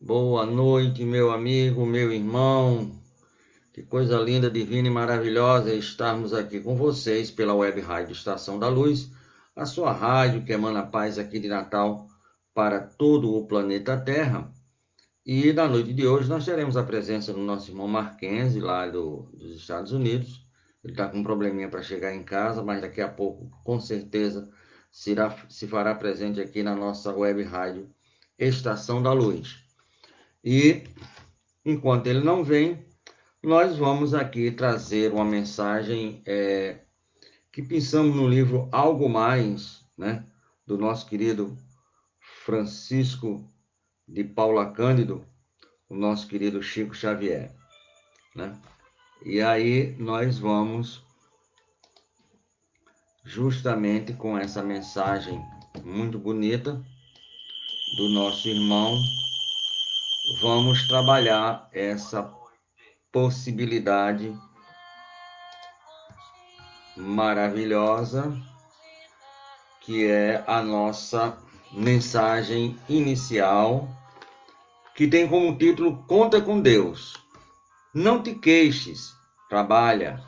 Boa noite, meu amigo, meu irmão. Que coisa linda, divina e maravilhosa estarmos aqui com vocês pela Web Rádio Estação da Luz, a sua rádio que emana paz aqui de Natal para todo o planeta Terra. E na noite de hoje nós teremos a presença do nosso irmão Marquense, lá dos Estados Unidos. Ele está com um probleminha para chegar em casa, mas daqui a pouco, com certeza, se fará presente aqui na nossa Web Rádio Estação da Luz. E enquanto ele não vem, nós vamos aqui trazer uma mensagem que pensamos no livro Algo Mais, né, do nosso querido Francisco de Paula Cândido, o nosso querido Chico Xavier, né? E aí nós vamos justamente com essa mensagem muito bonita do nosso irmão, vamos trabalhar essa possibilidade maravilhosa que é a nossa mensagem inicial, que tem como título Conta com Deus. Não te queixes, trabalha.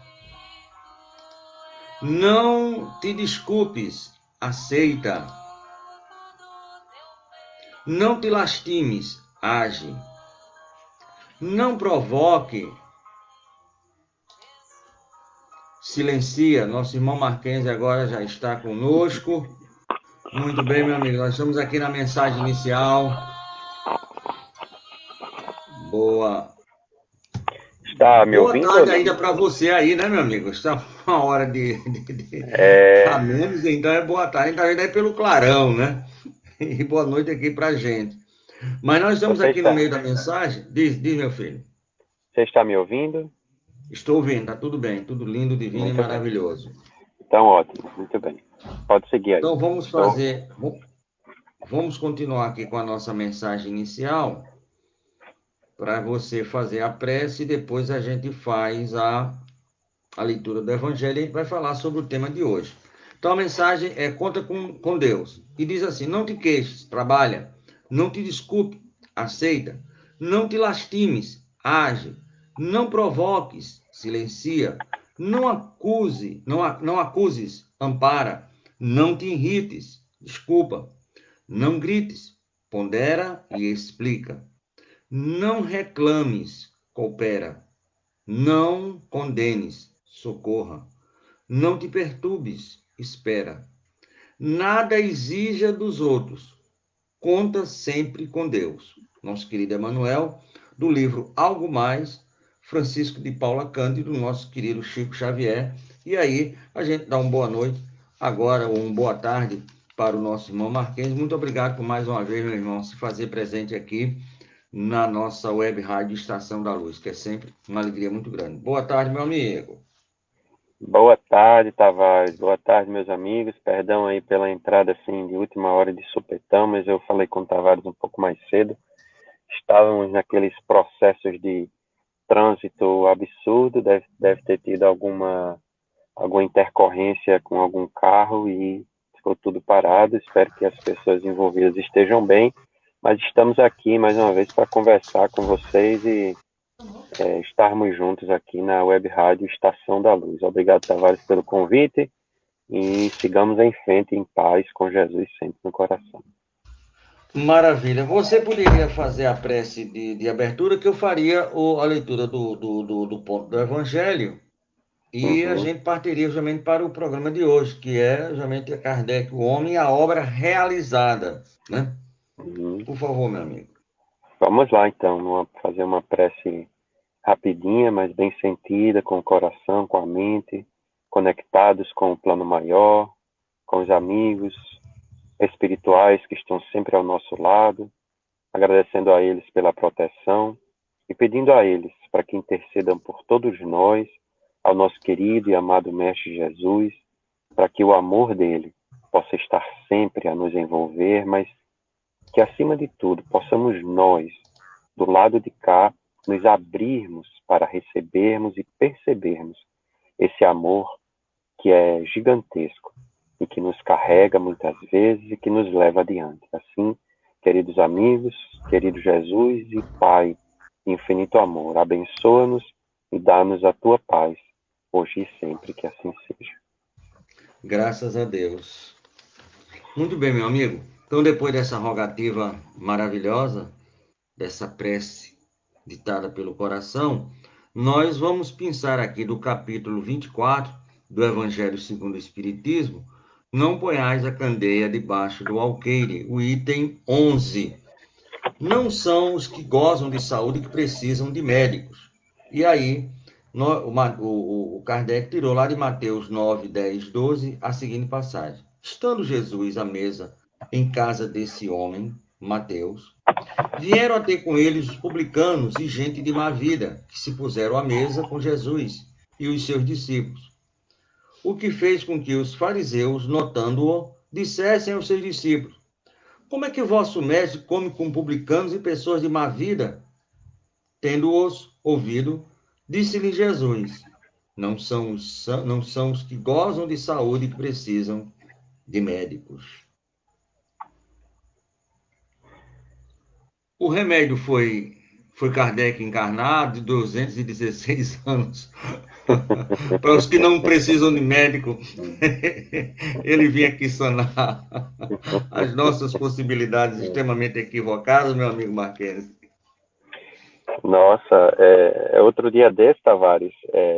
Não te desculpes, aceita. Não te lastimes, age. Não provoque, silencia. Nosso irmão Marquense agora já está conosco. Muito bem, meu amigo. Nós estamos aqui na mensagem inicial. Boa. Está me Boa ouvindo ou tarde não? ainda para você aí, né, meu amigo? Está uma hora a É, menos, então é boa tarde. Está vendo aí pelo clarão, né? E boa noite aqui para gente. Mas nós estamos você aqui no está, meio da mensagem. Diz, meu filho. você está me ouvindo? Estou ouvindo, tá tudo bem, tudo lindo, divino e Muito bem. maravilhoso. Então, ótimo, muito bem. Pode seguir aí. Então vamos Estou. vamos continuar aqui com a nossa mensagem inicial para você fazer a prece e depois a gente faz a leitura do Evangelho e a gente vai falar sobre o tema de hoje. Então a mensagem é conta com Deus. E diz assim: não te queixes, trabalha. Não te desculpe, aceita. Não te lastimes, age. Não provoques, silencia. Não acuses, ampara. Não te irrites, desculpa. Não grites, pondera e explica. Não reclames, coopera. Não condenes, socorra. Não te perturbes, espera. Nada exija dos outros. Conta sempre com Deus. Nosso querido Emanuel, do livro Algo Mais, Francisco de Paula Cândido, nosso querido Chico Xavier. E aí, a gente dá uma boa noite, agora, ou uma boa tarde, para o nosso irmão Marquês. Muito obrigado por mais uma vez, meu irmão, se fazer presente aqui na nossa web rádio Estação da Luz, que é sempre uma alegria muito grande. Boa tarde, meu amigo. Boa tarde, Tavares. Boa tarde, meus amigos. Perdão aí pela entrada assim de última hora de supetão, mas eu falei com o Tavares um pouco mais cedo. Estávamos naqueles processos de trânsito absurdo, deve ter tido alguma intercorrência com algum carro e ficou tudo parado. Espero que as pessoas envolvidas estejam bem, mas estamos aqui mais uma vez para conversar com vocês e estarmos juntos aqui na Web Rádio Estação da Luz. Obrigado, Tavares, pelo convite e sigamos em frente em paz com Jesus sempre no coração. Maravilha. Você poderia fazer a prece de abertura, que eu faria a leitura do ponto do Evangelho, e a Uhum. gente partiria justamente para o programa de hoje, que é justamente Kardec, o homem e a obra realizada, né? Uhum. Por favor, meu amigo. Vamos lá, então, fazer uma prece rapidinha, mas bem sentida, com o coração, com a mente, conectados com o plano maior, com os amigos espirituais que estão sempre ao nosso lado, agradecendo a eles pela proteção e pedindo a eles para que intercedam por todos nós, ao nosso querido e amado Mestre Jesus, para que o amor dele possa estar sempre a nos envolver, mas que, acima de tudo, possamos nós, do lado de cá, nos abrirmos para recebermos e percebermos esse amor que é gigantesco e que nos carrega muitas vezes e que nos leva adiante. Assim, queridos amigos, querido Jesus e Pai, infinito amor, abençoa-nos e dá-nos a tua paz, hoje e sempre, que assim seja. Graças a Deus. Muito bem, meu amigo. Então, depois dessa rogativa maravilhosa, dessa prece ditada pelo coração, nós vamos pensar aqui do capítulo 24 do Evangelho segundo o Espiritismo, não ponhais a candeia debaixo do alqueire, o item 11. Não são os que gozam de saúde que precisam de médicos. E aí, o Kardec tirou lá de Mateus 9, 10, 12 a seguinte passagem. Estando Jesus à mesa em casa desse homem, Mateus, vieram a ter com eles os publicanos e gente de má vida, que se puseram à mesa com Jesus e os seus discípulos. O que fez com que os fariseus, notando-o, dissessem aos seus discípulos: como é que vosso mestre come com publicanos e pessoas de má vida? Tendo-os ouvido, disse-lhe Jesus: não são os que gozam de saúde que precisam de médicos. O remédio foi Kardec encarnado, de 216 anos. Para os que não precisam de médico, ele vinha aqui sanar as nossas possibilidades extremamente equivocadas, meu amigo Marquês. Nossa, outro dia desse, Tavares,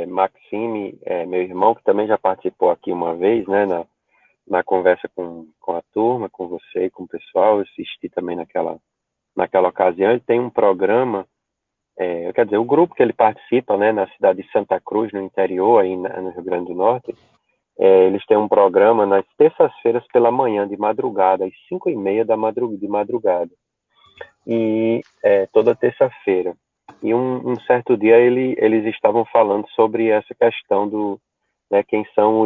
Maxime, meu irmão, que também já participou aqui uma vez, né, na conversa com a turma, com você e com o pessoal, eu assisti também naquela ocasião, ele tem um programa, quer dizer, o grupo que ele participa, né, na cidade de Santa Cruz, no interior, aí no Rio Grande do Norte, eles têm um programa nas terças-feiras pela manhã, de madrugada, às 5h30 de madrugada, e toda terça-feira. E um certo dia eles estavam falando sobre essa questão do, né, quem são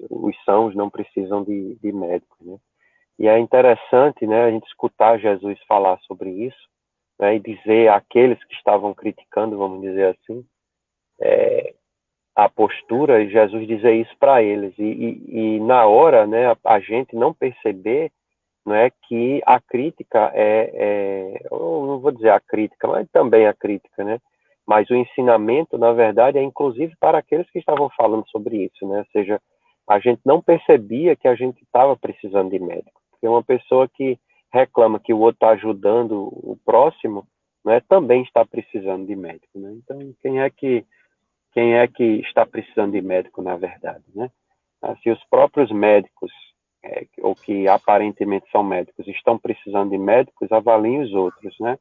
os sãos não precisam de médicos, né? E é interessante, né, a gente escutar Jesus falar sobre isso, né, e dizer àqueles que estavam criticando, vamos dizer assim, a postura, Jesus dizer isso para eles. E na hora, né, a gente não perceber, não é, que a crítica eu não vou dizer a crítica, mas também a crítica, né? Mas o ensinamento, na verdade, é inclusive para aqueles que estavam falando sobre isso, né? Ou seja, a gente não percebia que a gente estava precisando de médico. Porque uma pessoa que reclama que o outro está ajudando o próximo, né, também está precisando de médico, né? Então, quem é que está precisando de médico, na verdade, né? Se os próprios médicos, ou que aparentemente são médicos, estão precisando de médicos, avaliem os outros, né?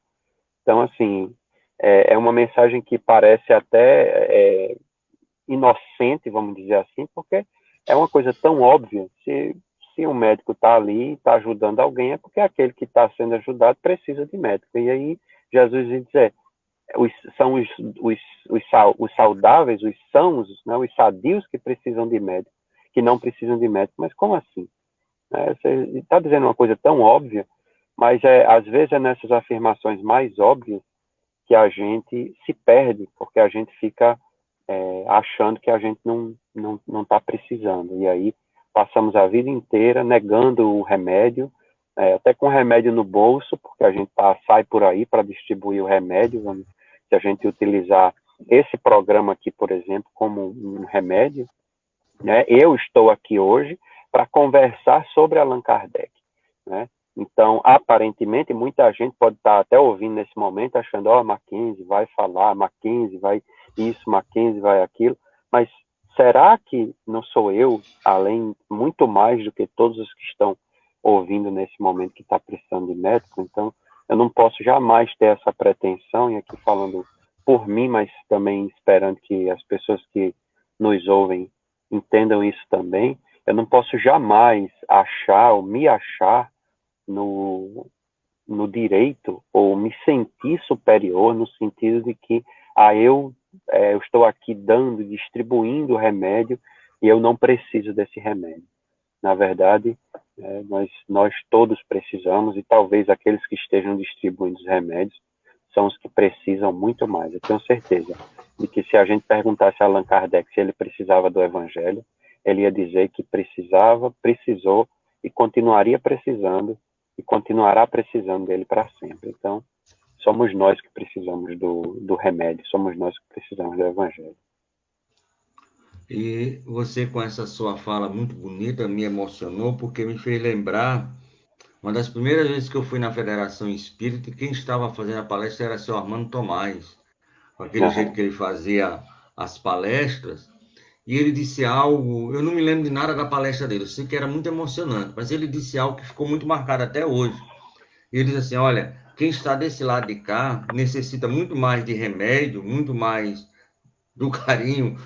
Então, assim, é uma mensagem que parece até inocente, vamos dizer assim, porque é uma coisa tão óbvia. Se um médico está ali e está ajudando alguém, é porque aquele que está sendo ajudado precisa de médico. E aí, Jesus diz, são os saudáveis, os sãos, né, os sadios que precisam de médico, que não precisam de médico. Mas como assim? Você está dizendo uma coisa tão óbvia, mas às vezes é nessas afirmações mais óbvias que a gente se perde, porque a gente fica achando que a gente não está precisando. E aí passamos a vida inteira negando o remédio, até com o remédio no bolso, porque a gente sai por aí para distribuir o remédio. Se a gente utilizar esse programa aqui, por exemplo, como um remédio, né? Eu estou aqui hoje para conversar sobre Allan Kardec, né? Então, aparentemente, muita gente pode estar até ouvindo nesse momento, achando, Mackenzie vai falar, Mackenzie vai isso, Mackenzie vai aquilo, mas será que não sou eu, além, muito mais do que todos os que estão ouvindo nesse momento, que está precisando de médico? Então, eu não posso jamais ter essa pretensão, e aqui falando por mim, mas também esperando que as pessoas que nos ouvem entendam isso também. Eu não posso jamais achar ou me achar no direito ou me sentir superior, no sentido de que eu estou aqui distribuindo remédio e eu não preciso desse remédio. Na verdade, nós todos precisamos, e talvez aqueles que estejam distribuindo os remédios são os que precisam muito mais. Eu tenho certeza de que, se a gente perguntasse a Allan Kardec se ele precisava do Evangelho, ele ia dizer que precisou e continuaria precisando, e continuará precisando dele para sempre. Então, somos nós que precisamos do remédio, somos nós que precisamos do Evangelho. E você, com essa sua fala muito bonita, me emocionou, porque me fez lembrar uma das primeiras vezes que eu fui na Federação Espírita, e quem estava fazendo a palestra era o seu Armando Tomás, com aquele jeito Uhum. que ele fazia as palestras. E ele disse algo, eu não me lembro de nada da palestra dele, eu sei que era muito emocionante, mas ele disse algo que ficou muito marcado até hoje. Ele diz assim: olha, quem está desse lado de cá necessita muito mais de remédio, muito mais do carinho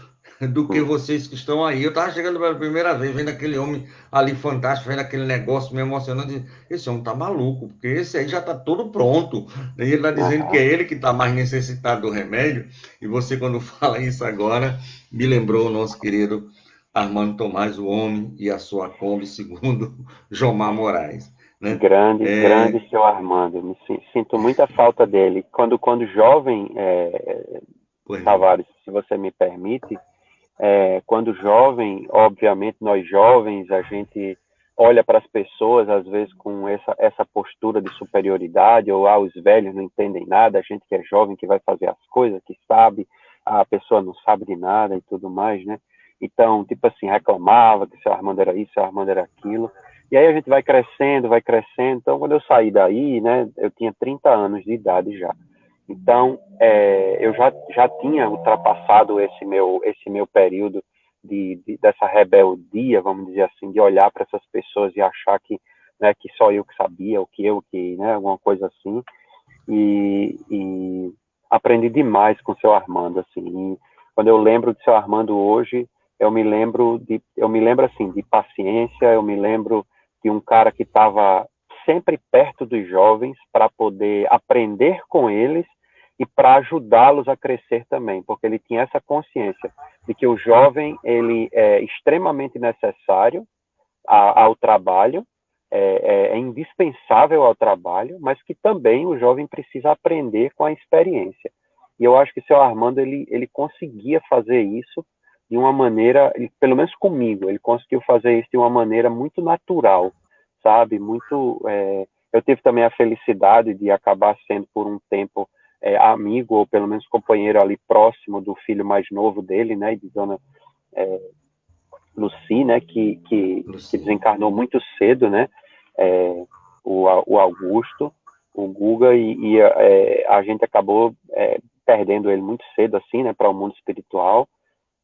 do que vocês que estão aí. Eu estava chegando pela primeira vez, vendo aquele homem ali fantástico, vendo aquele negócio me emocionando. Esse homem tá maluco, porque esse aí já está todo pronto. E ele está dizendo que Uhum. é ele que está mais necessitado do remédio. E você, quando fala isso agora, me lembrou o nosso querido Armando Tomás, o homem e a sua Kombi, segundo Jomar Moraes. Né? Grande, grande seu Armando. Sinto muita falta dele. Quando jovem, Pois não. Tavares, se você me permite, quando jovem, obviamente nós jovens, a gente olha para as pessoas às vezes com essa postura de superioridade, ou os velhos não entendem nada, a gente que é jovem que vai fazer as coisas, que sabe, a pessoa não sabe de nada e tudo mais, né? Então, tipo assim, reclamava que seu Armando era isso, seu Armando era aquilo. E aí a gente vai crescendo, vai crescendo. Então, quando eu saí daí, né, eu tinha 30 anos de idade já. Então, eu já tinha ultrapassado esse meu período dessa rebeldia, vamos dizer assim, de olhar para essas pessoas e achar que, né, que só eu que sabia, ou que, né, alguma coisa assim. E aprendi demais com o seu Armando, assim. E quando eu lembro do seu Armando hoje, eu me lembro assim de paciência, eu me lembro de um cara que estava sempre perto dos jovens para poder aprender com eles e para ajudá-los a crescer também, porque ele tinha essa consciência de que o jovem ele é extremamente necessário ao trabalho, é indispensável ao trabalho, mas que também o jovem precisa aprender com a experiência. E eu acho que o seu Armando ele conseguia fazer isso de uma maneira, pelo menos comigo, ele conseguiu fazer isso de uma maneira muito natural, sabe? Eu tive também a felicidade de acabar sendo por um tempo amigo ou pelo menos companheiro ali próximo do filho mais novo dele, né? De Dona Lucy, né? Que Luci. desencarnou muito cedo, né? O Augusto, o Guga e a gente acabou perdendo ele muito cedo assim, né? Para o mundo espiritual.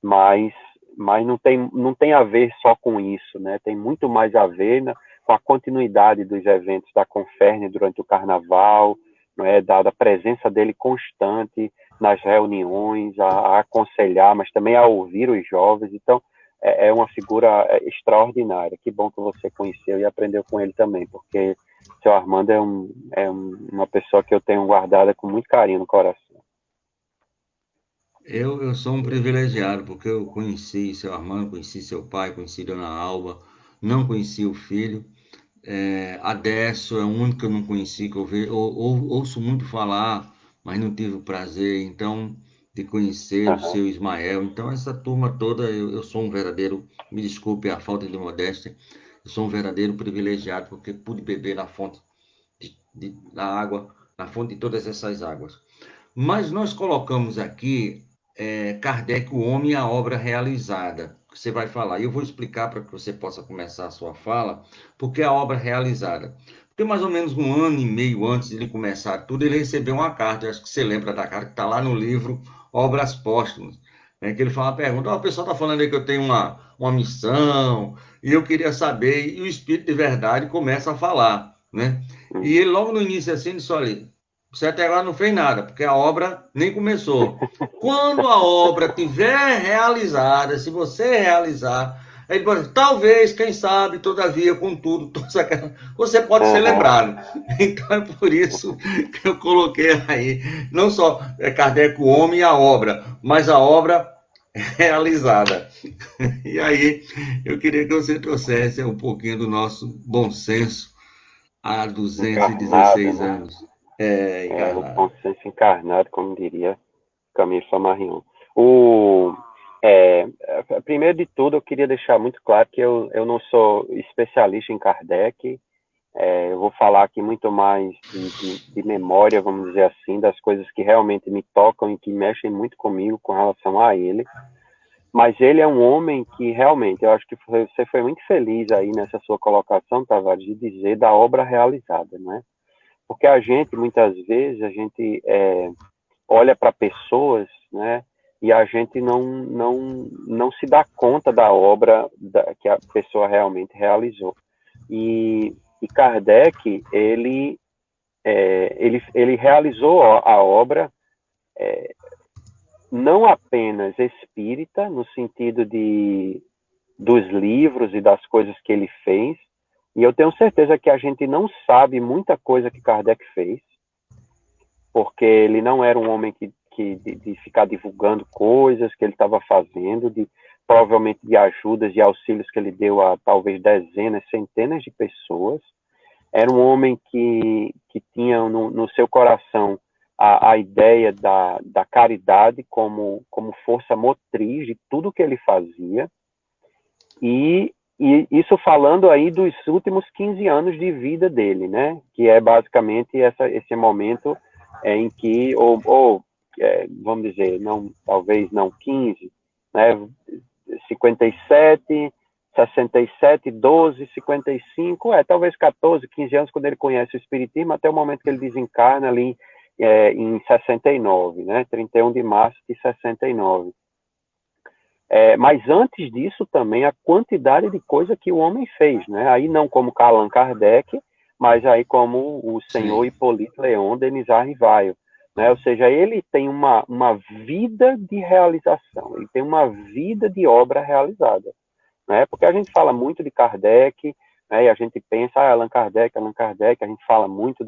Mas não tem a ver só com isso, né? Tem muito mais a ver, né, com a continuidade dos eventos da Conferne durante o Carnaval, não é? Da presença dele constante nas reuniões, a aconselhar, mas também a ouvir os jovens. Então, é uma figura extraordinária. Que bom que você conheceu e aprendeu com ele também, porque seu Armando uma pessoa que eu tenho guardada com muito carinho no coração. Eu sou um privilegiado, porque eu conheci seu Armando, conheci seu pai, conheci Dona Alba, não conheci o filho. A Décio é o único que eu não conheci, que ouço muito falar, mas não tive o prazer, então, de conhecer o Uhum. seu Ismael. Então, essa turma toda, eu sou um verdadeiro, me desculpe a falta de modéstia, eu sou um verdadeiro privilegiado, porque pude beber na fonte da água, na fonte de todas essas águas. Mas nós colocamos aqui Kardec, o homem e a obra realizada. Você vai falar, e eu vou explicar para que você possa começar a sua fala, porque a obra realizada. Porque mais ou menos um ano e meio antes de ele começar tudo, ele recebeu uma carta, acho que você lembra da carta que está lá no livro Obras Póstumas, né, que ele fala, pergunta, o pessoal está falando aí que eu tenho uma missão, e eu queria saber, e o Espírito de Verdade começa a falar, né? E ele logo no início assim, disse, olha, você até agora não fez nada, porque a obra nem começou. Quando a obra tiver realizada, se você realizar, aí, talvez, quem sabe, todavia, contudo, você pode ser Uhum. lembrado. Então é por isso que eu coloquei aí, não só Kardec, o homem e a obra, mas a obra realizada. E aí, eu queria que você trouxesse um pouquinho do nosso bom senso há Encarnado, 216 né? anos. O Encarnado. consenso encarnado, como diria Camille Flammarion. O, é, Primeiro de tudo, eu queria deixar muito claro que eu não sou especialista em Kardec Eu vou falar aqui muito mais de memória, vamos dizer assim, das coisas que realmente me tocam e que mexem muito comigo com relação a ele. Mas ele é um homem que realmente, eu acho que você foi muito feliz aí nessa sua colocação, Tavares, de dizer da obra realizada, né? Porque a gente, muitas vezes, a gente olha para pessoas, né? E a gente não se dá conta da obra que a pessoa realmente realizou. E Kardec, ele realizou a obra não apenas espírita, no sentido dos livros e das coisas que ele fez, e eu tenho certeza que a gente não sabe muita coisa que Kardec fez, porque ele não era um homem de ficar divulgando coisas que ele estava fazendo, provavelmente de ajudas e auxílios que ele deu a talvez dezenas, centenas de pessoas. Era um homem que tinha no seu coração a ideia da caridade como força motriz de tudo que ele fazia. E isso falando aí dos últimos 15 anos de vida dele, né? Que é basicamente esse momento em que, vamos dizer, talvez não 15, né? 57, 67, 12, 55, talvez 14, 15 anos, quando ele conhece o Espiritismo, até o momento que ele desencarna ali em 69, né? 31 de março de 69. Mas antes disso também a quantidade de coisa que o homem fez, né? Aí não como Allan Kardec, mas aí como o senhor Hippolyte Léon Denis Rivaio, né? Ou seja, ele tem uma vida de realização, ele tem uma vida de obra realizada, né? Porque a gente fala muito de Kardec, né? E a gente pensa, Allan Kardec, a gente fala muito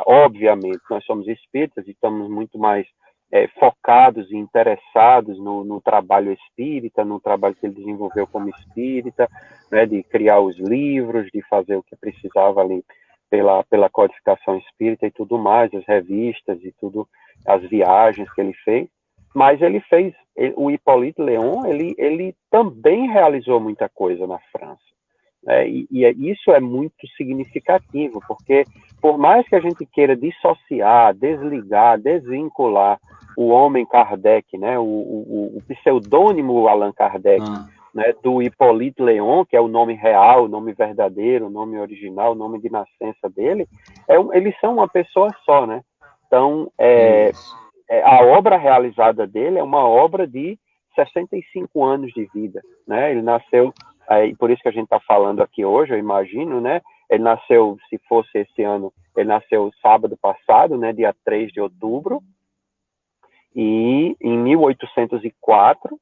obviamente, nós somos espíritas e estamos muito mais focados e interessados no trabalho espírita, no trabalho que ele desenvolveu como espírita, né, de criar os livros, de fazer o que precisava ali pela codificação espírita e tudo mais, as revistas e tudo, as viagens que ele fez. Mas o Hippolyte Léon, ele também realizou muita coisa na França. Isso é muito significativo, porque por mais que a gente queira dissociar, desligar, desvincular o homem Kardec, né, o pseudônimo Allan Kardec, né, do Hippolyte Léon, que é o nome real, o nome verdadeiro, o nome original, o nome de nascença dele, eles são uma pessoa só, né? Então, a obra realizada dele é uma obra de 65 anos de vida, né? Ele nasceu, por isso que a gente está falando aqui hoje, eu imagino, né? Ele nasceu, se fosse esse ano, ele nasceu sábado passado, né? Dia 3 de outubro, e em 1804,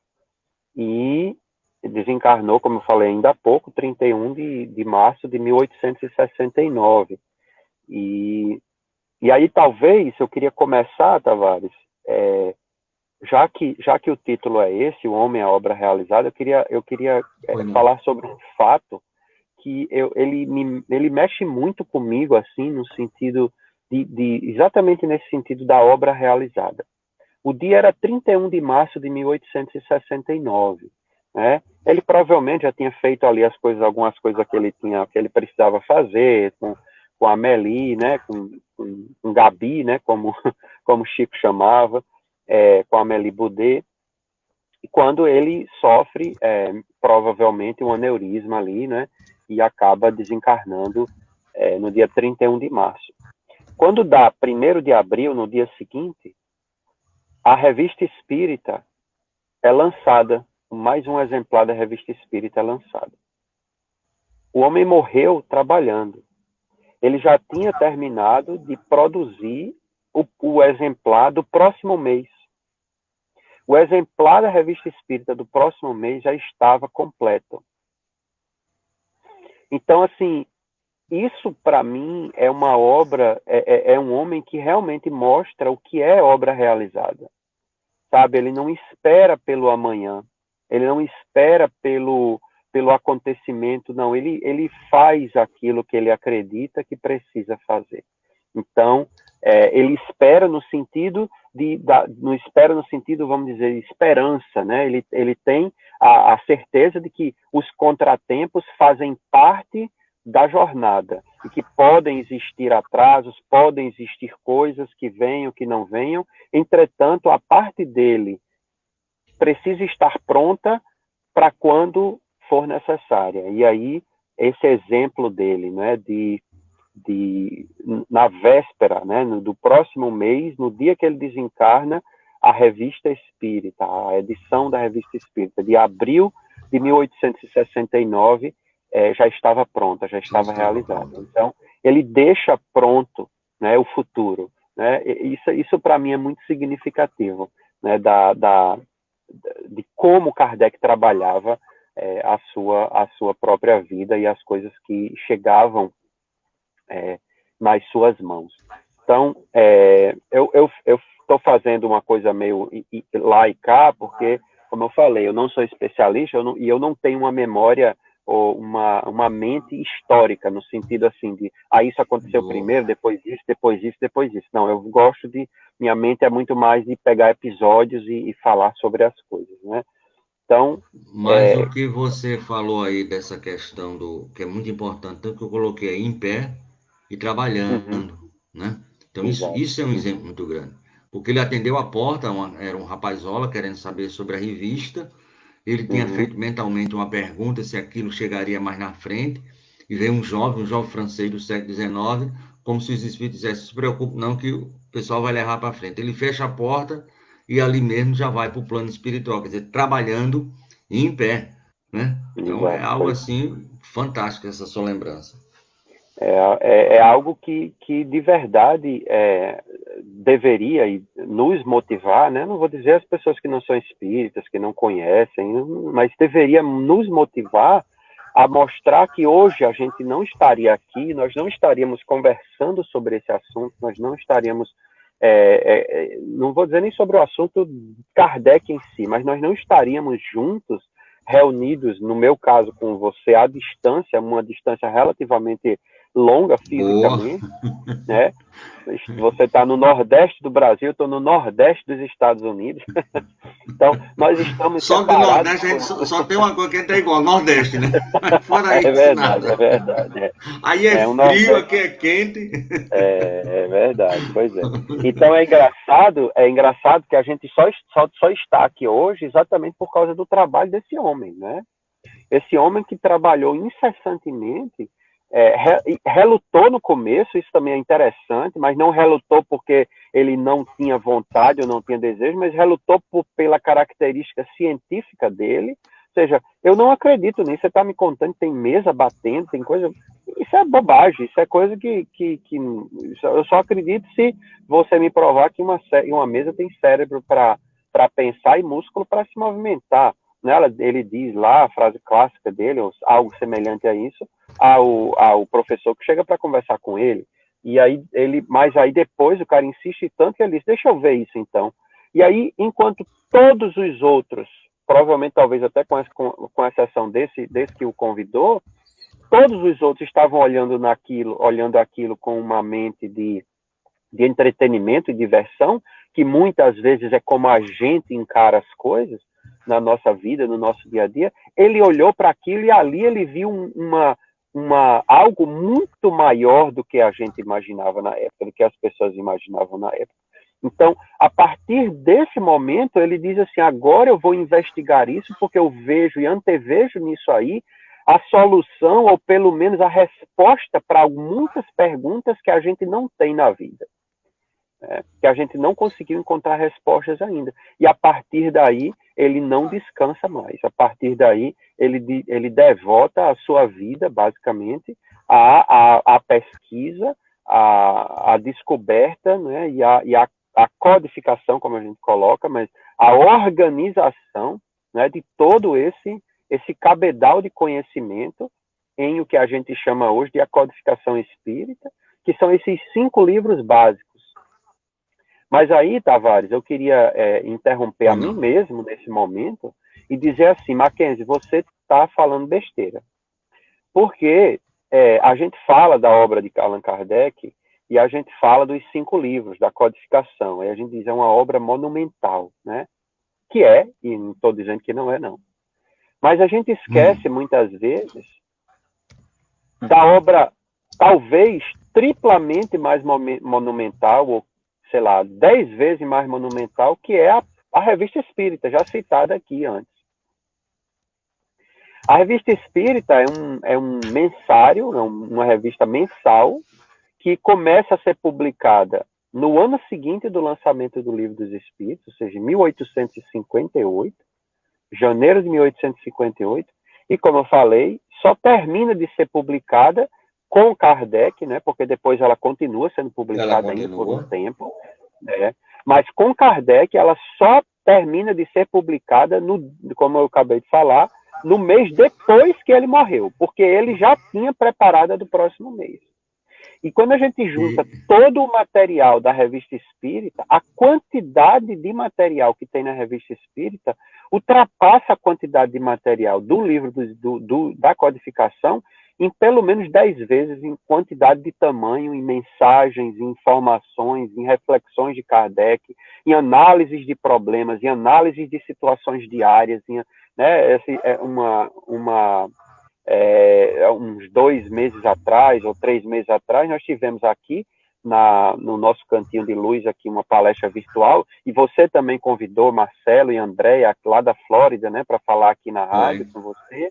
e desencarnou, como eu falei ainda há pouco, 31 de março de 1869. E aí, talvez, eu queria começar, Tavares, já que o título é esse, O Homem, a Obra Realizada, eu queria falar sobre um fato que ele mexe muito comigo, assim, no sentido exatamente nesse sentido da obra realizada. O dia era 31 de março de 1869, né? Ele provavelmente já tinha feito ali algumas coisas que ele precisava fazer com a Amélie, né? Com Gabi, né? Como Chico chamava, com a Amélie Boudet. E quando ele sofre, provavelmente, um aneurisma ali, né? E acaba desencarnando no dia 31 de março. Quando dá 1º de abril, no dia seguinte, a Revista Espírita é lançada, mais um exemplar da Revista Espírita é lançado. O homem morreu trabalhando. Ele já tinha terminado de produzir o exemplar do próximo mês. O exemplar da Revista Espírita do próximo mês já estava completo. Então, assim, isso para mim é uma obra, é um homem que realmente mostra o que é obra realizada. Sabe, ele não espera pelo amanhã, ele não espera pelo acontecimento, não, ele faz aquilo que ele acredita que precisa fazer. Então, ele espera no sentido não espera no sentido, vamos dizer, esperança, né? Ele tem a certeza de que os contratempos fazem parte da jornada, e que podem existir atrasos, podem existir coisas que venham, que não venham, entretanto, a parte dele precisa estar pronta para quando for necessária. E aí, esse exemplo dele, né, na véspera, né, do próximo mês, no dia que ele desencarna, a Revista Espírita, a edição da Revista Espírita, de abril de 1869, já estava pronta, já estava realizada. Então, ele deixa pronto, né, o futuro. Né? Isso para mim é muito significativo, né, de como Kardec trabalhava a sua própria vida e as coisas que chegavam nas suas mãos. Então, eu estou fazendo uma coisa meio lá e cá, porque, como eu falei, eu não sou especialista e eu não tenho uma memória ou uma mente histórica, no sentido assim de, isso aconteceu primeiro, depois isso, depois isso, depois isso. Não, eu gosto minha mente é muito mais de pegar episódios e falar sobre as coisas, né? Então, mas o que você falou aí dessa questão que é muito importante, tanto que eu coloquei aí em pé e trabalhando, né? Então isso é um exemplo muito grande, porque ele atendeu a porta, era um rapazola querendo saber sobre a revista, ele tinha feito mentalmente uma pergunta se aquilo chegaria mais na frente, e veio um jovem francês do século XIX, como se os espíritos dissessem, se preocupe não que o pessoal vai levar para frente. Ele fecha a porta e ali mesmo já vai para o plano espiritual, quer dizer, trabalhando em pé, né? Então é algo assim fantástico essa sua lembrança. É algo que de verdade deveria nos motivar, né? Não vou dizer as pessoas que não são espíritas, que não conhecem, mas deveria nos motivar a mostrar que hoje a gente não estaria aqui, nós não estaríamos conversando sobre esse assunto, nós não estaríamos, não vou dizer nem sobre o assunto Kardec em si, mas nós não estaríamos juntos, reunidos, no meu caso com você, à distância, uma distância relativamente longa fisicamente, né? Você está no Nordeste do Brasil, eu estou no Nordeste dos Estados Unidos. Então, nós estamos só separados. Só que o Nordeste a gente só tem uma coisa que a gente é igual, Nordeste, né? Mas fora isso, verdade, nada. É verdade. Aí é frio, Nordeste, aqui é quente. É verdade, pois é. Então é engraçado que a gente só está aqui hoje exatamente por causa do trabalho desse homem, né? Esse homem que trabalhou incessantemente, relutou no começo, isso também é interessante, mas não relutou porque ele não tinha vontade ou não tinha desejo, mas relutou pela característica científica dele. Ou seja, eu não acredito nisso, você está me contando que tem mesa batendo, tem coisa... Isso é bobagem, isso é coisa que eu só acredito se você me provar que uma mesa tem cérebro para pensar e músculo para se movimentar. Ele diz lá, a frase clássica dele, ou algo semelhante a isso, ao professor que chega para conversar com ele. E aí mas aí depois o cara insiste tanto que ele diz, deixa eu ver isso então. E aí, enquanto todos os outros, provavelmente talvez até com exceção desse que o convidou, todos os outros estavam olhando aquilo com uma mente de entretenimento e diversão, que muitas vezes é como a gente encara as coisas na nossa vida, no nosso dia a dia. Ele olhou para aquilo e ali ele viu algo muito maior do que a gente imaginava na época, do que as pessoas imaginavam na época. Então, a partir desse momento, ele diz assim, agora eu vou investigar isso, porque eu vejo e antevejo nisso aí a solução, ou pelo menos a resposta para muitas perguntas que a gente não tem na vida. Que a gente não conseguiu encontrar respostas ainda. E a partir daí, ele não descansa mais. A partir daí, ele devota a sua vida, basicamente, à pesquisa, à descoberta, né, e a codificação, como a gente coloca, mas a organização, né, de todo esse cabedal de conhecimento em o que a gente chama hoje de a codificação espírita, que são esses 5 livros básicos. Mas aí, Tavares, eu queria interromper a mim mesmo nesse momento e dizer assim, Mackenzie, você está falando besteira. Porque a gente fala da obra de Allan Kardec e a gente fala dos 5 livros, da codificação. Aí a gente diz, é uma obra monumental, né? Que é, e não estou dizendo que não é, não. Mas a gente esquece muitas vezes da obra, talvez, triplamente mais monumental, ou, sei lá, 10 vezes mais monumental, que é a Revista Espírita, já citada aqui antes. A Revista Espírita é um mensário, uma revista mensal, que começa a ser publicada no ano seguinte do lançamento do Livro dos Espíritos, ou seja, em 1858, janeiro de 1858, e como eu falei, só termina de ser publicada com Kardec, né, porque depois ela continua sendo publicada ainda por um tempo, né, mas com Kardec ela só termina de ser publicada, como eu acabei de falar, no mês depois que ele morreu, porque ele já tinha preparado a do próximo mês. E quando a gente junta todo o material da Revista Espírita, a quantidade de material que tem na Revista Espírita ultrapassa a quantidade de material do livro da codificação em pelo menos 10 vezes em quantidade de tamanho, em mensagens, em informações, em reflexões de Kardec, em análises de problemas, em análises de situações diárias, né, uns 2 meses atrás ou 3 meses atrás, nós tivemos aqui no nosso cantinho de luz aqui uma palestra virtual, e você também convidou Marcelo e Andréia lá da Flórida, né, para falar aqui na rádio com você.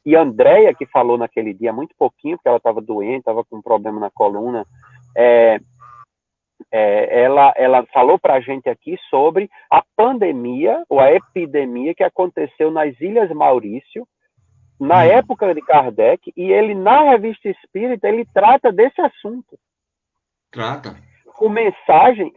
E a Andréia, que falou naquele dia muito pouquinho, porque ela estava doente, estava com um problema na coluna, ela falou para a gente aqui sobre a pandemia ou a epidemia que aconteceu nas Ilhas Maurício, na época de Kardec, e ele, na Revista Espírita, ele trata desse assunto. Trata. Com mensagem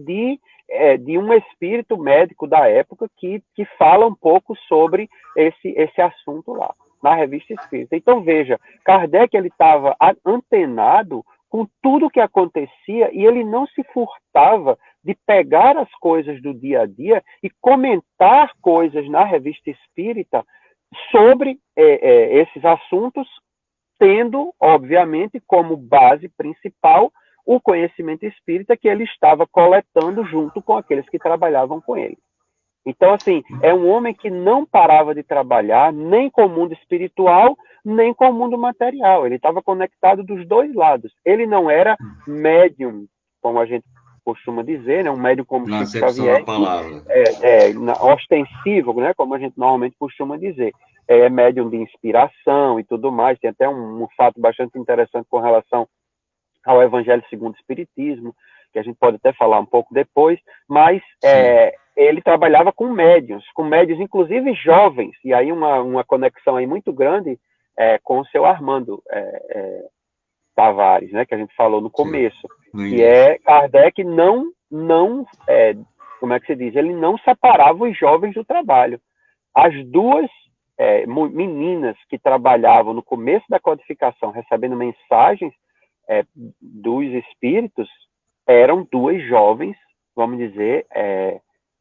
de um espírito médico da época que fala um pouco sobre esse assunto lá, na Revista Espírita. Então, veja, Kardec estava antenado com tudo o que acontecia e ele não se furtava de pegar as coisas do dia a dia e comentar coisas na Revista Espírita sobre esses assuntos, tendo, obviamente, como base principal o conhecimento espírita que ele estava coletando junto com aqueles que trabalhavam com ele. Então, assim, é um homem que não parava de trabalhar nem com o mundo espiritual, nem com o mundo material. Ele estava conectado dos dois lados. Ele não era médium, como a gente costuma dizer, né? Um médium como Chico Xavier, ostensivo, né? Como a gente normalmente costuma dizer. É médium de inspiração e tudo mais. Tem até um fato bastante interessante com relação ao Evangelho segundo o Espiritismo, que a gente pode até falar um pouco depois, mas ele trabalhava com médiuns inclusive jovens, e aí uma conexão aí muito grande com o seu Armando Tavares, né, que a gente falou no começo, que Kardec como é que se diz? Ele não separava os jovens do trabalho. As duas meninas que trabalhavam no começo da codificação, recebendo mensagens dos espíritos, eram duas jovens, vamos dizer,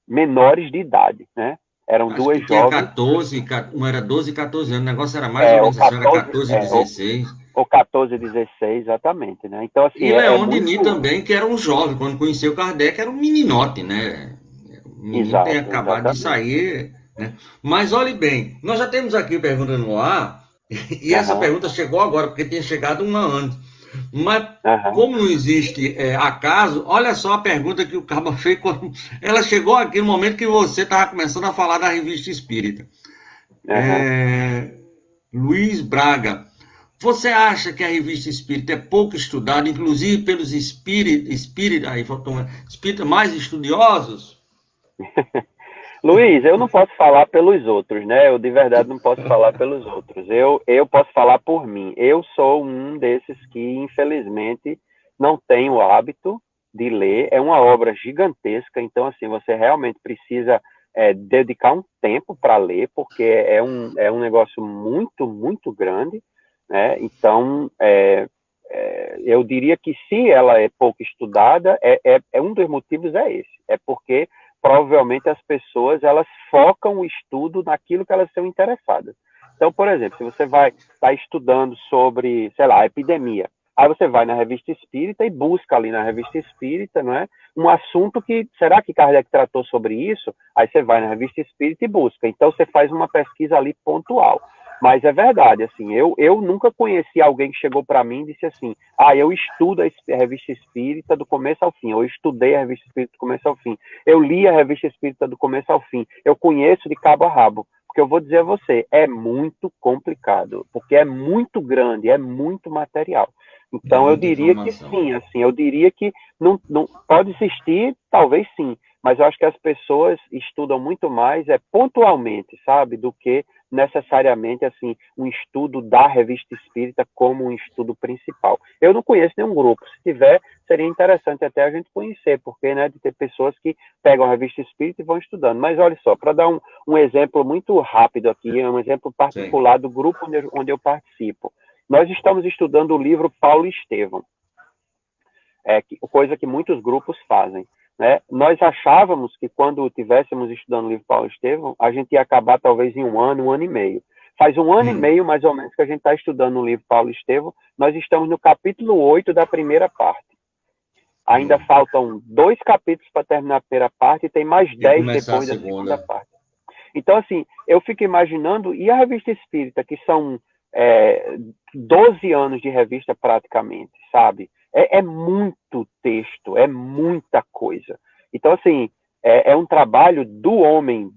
menores de idade, né? Eram Acho duas que tinha jovens. 14, um era 12 e 14 anos, o negócio era mais ou menos assim, era 14 e 16. Ou 14 e 16, exatamente, né? Então, assim, e Leon Denis muito... também, que era um jovem, quando conheceu Kardec, era um meninote, né? O menino tem acabado de sair, né? Mas olhe bem, nós já temos aqui pergunta no ar, e essa pergunta chegou agora, porque tinha chegado uma antes. Mas, como não existe acaso, olha só a pergunta que o Cabo fez quando ela chegou aqui no momento que você estava começando a falar da Revista Espírita. Luiz Braga, você acha que a Revista Espírita é pouco estudada, inclusive pelos espíritas mais estudiosos? Luiz, eu não posso falar pelos outros, né? Eu de verdade não posso falar pelos outros. Eu posso falar por mim. Eu sou um desses que, infelizmente, não tem o hábito de ler. É uma obra gigantesca, então, assim, você realmente precisa dedicar um tempo para ler, porque é um negócio muito, muito grande, né? Então, eu diria que se ela é pouco estudada, um dos motivos é esse. É porque provavelmente as pessoas elas focam o estudo naquilo que elas são interessadas. Então, por exemplo, se você vai estar estudando sobre, sei lá, epidemia, aí você vai na Revista Espírita e busca ali na Revista Espírita, não é? Um assunto que, será que Kardec tratou sobre isso? Aí você vai na Revista Espírita e busca. Então, você faz uma pesquisa ali pontual. Mas é verdade, assim, eu nunca conheci alguém que chegou para mim e disse assim, eu estudo a Revista Espírita do começo ao fim, eu estudei a Revista Espírita do começo ao fim, eu li a Revista Espírita do começo ao fim, eu conheço de cabo a rabo. Porque eu vou dizer a você, é muito complicado, porque é muito grande, é muito material. Então, eu Muita diria que informação. sim, assim, eu diria que não pode existir, talvez sim, mas eu acho que as pessoas estudam muito mais pontualmente, sabe, do que necessariamente assim um estudo da Revista Espírita como um estudo principal. Eu não conheço nenhum grupo. Se tiver, seria interessante até a gente conhecer, porque, né, de ter pessoas que pegam a Revista Espírita e vão estudando. Mas olha só, para dar um exemplo muito rápido aqui, um exemplo Sim. particular do grupo onde eu participo. Nós estamos estudando o livro Paulo e Estevão, coisa que muitos grupos fazem. Né? Nós achávamos que quando estivéssemos estudando o livro Paulo e Estevão, a gente ia acabar talvez em um ano e meio. Faz um ano e meio, mais ou menos, que a gente está estudando o livro Paulo e Estevão. Nós estamos no capítulo 8 da primeira parte. Ainda faltam 2 capítulos para terminar a primeira parte e tem mais 10 depois da segunda parte. Então, assim, eu fico imaginando, e a Revista Espírita, que são 12 anos de revista praticamente, sabe? É muito texto, é muita coisa. Então, assim, é um trabalho do homem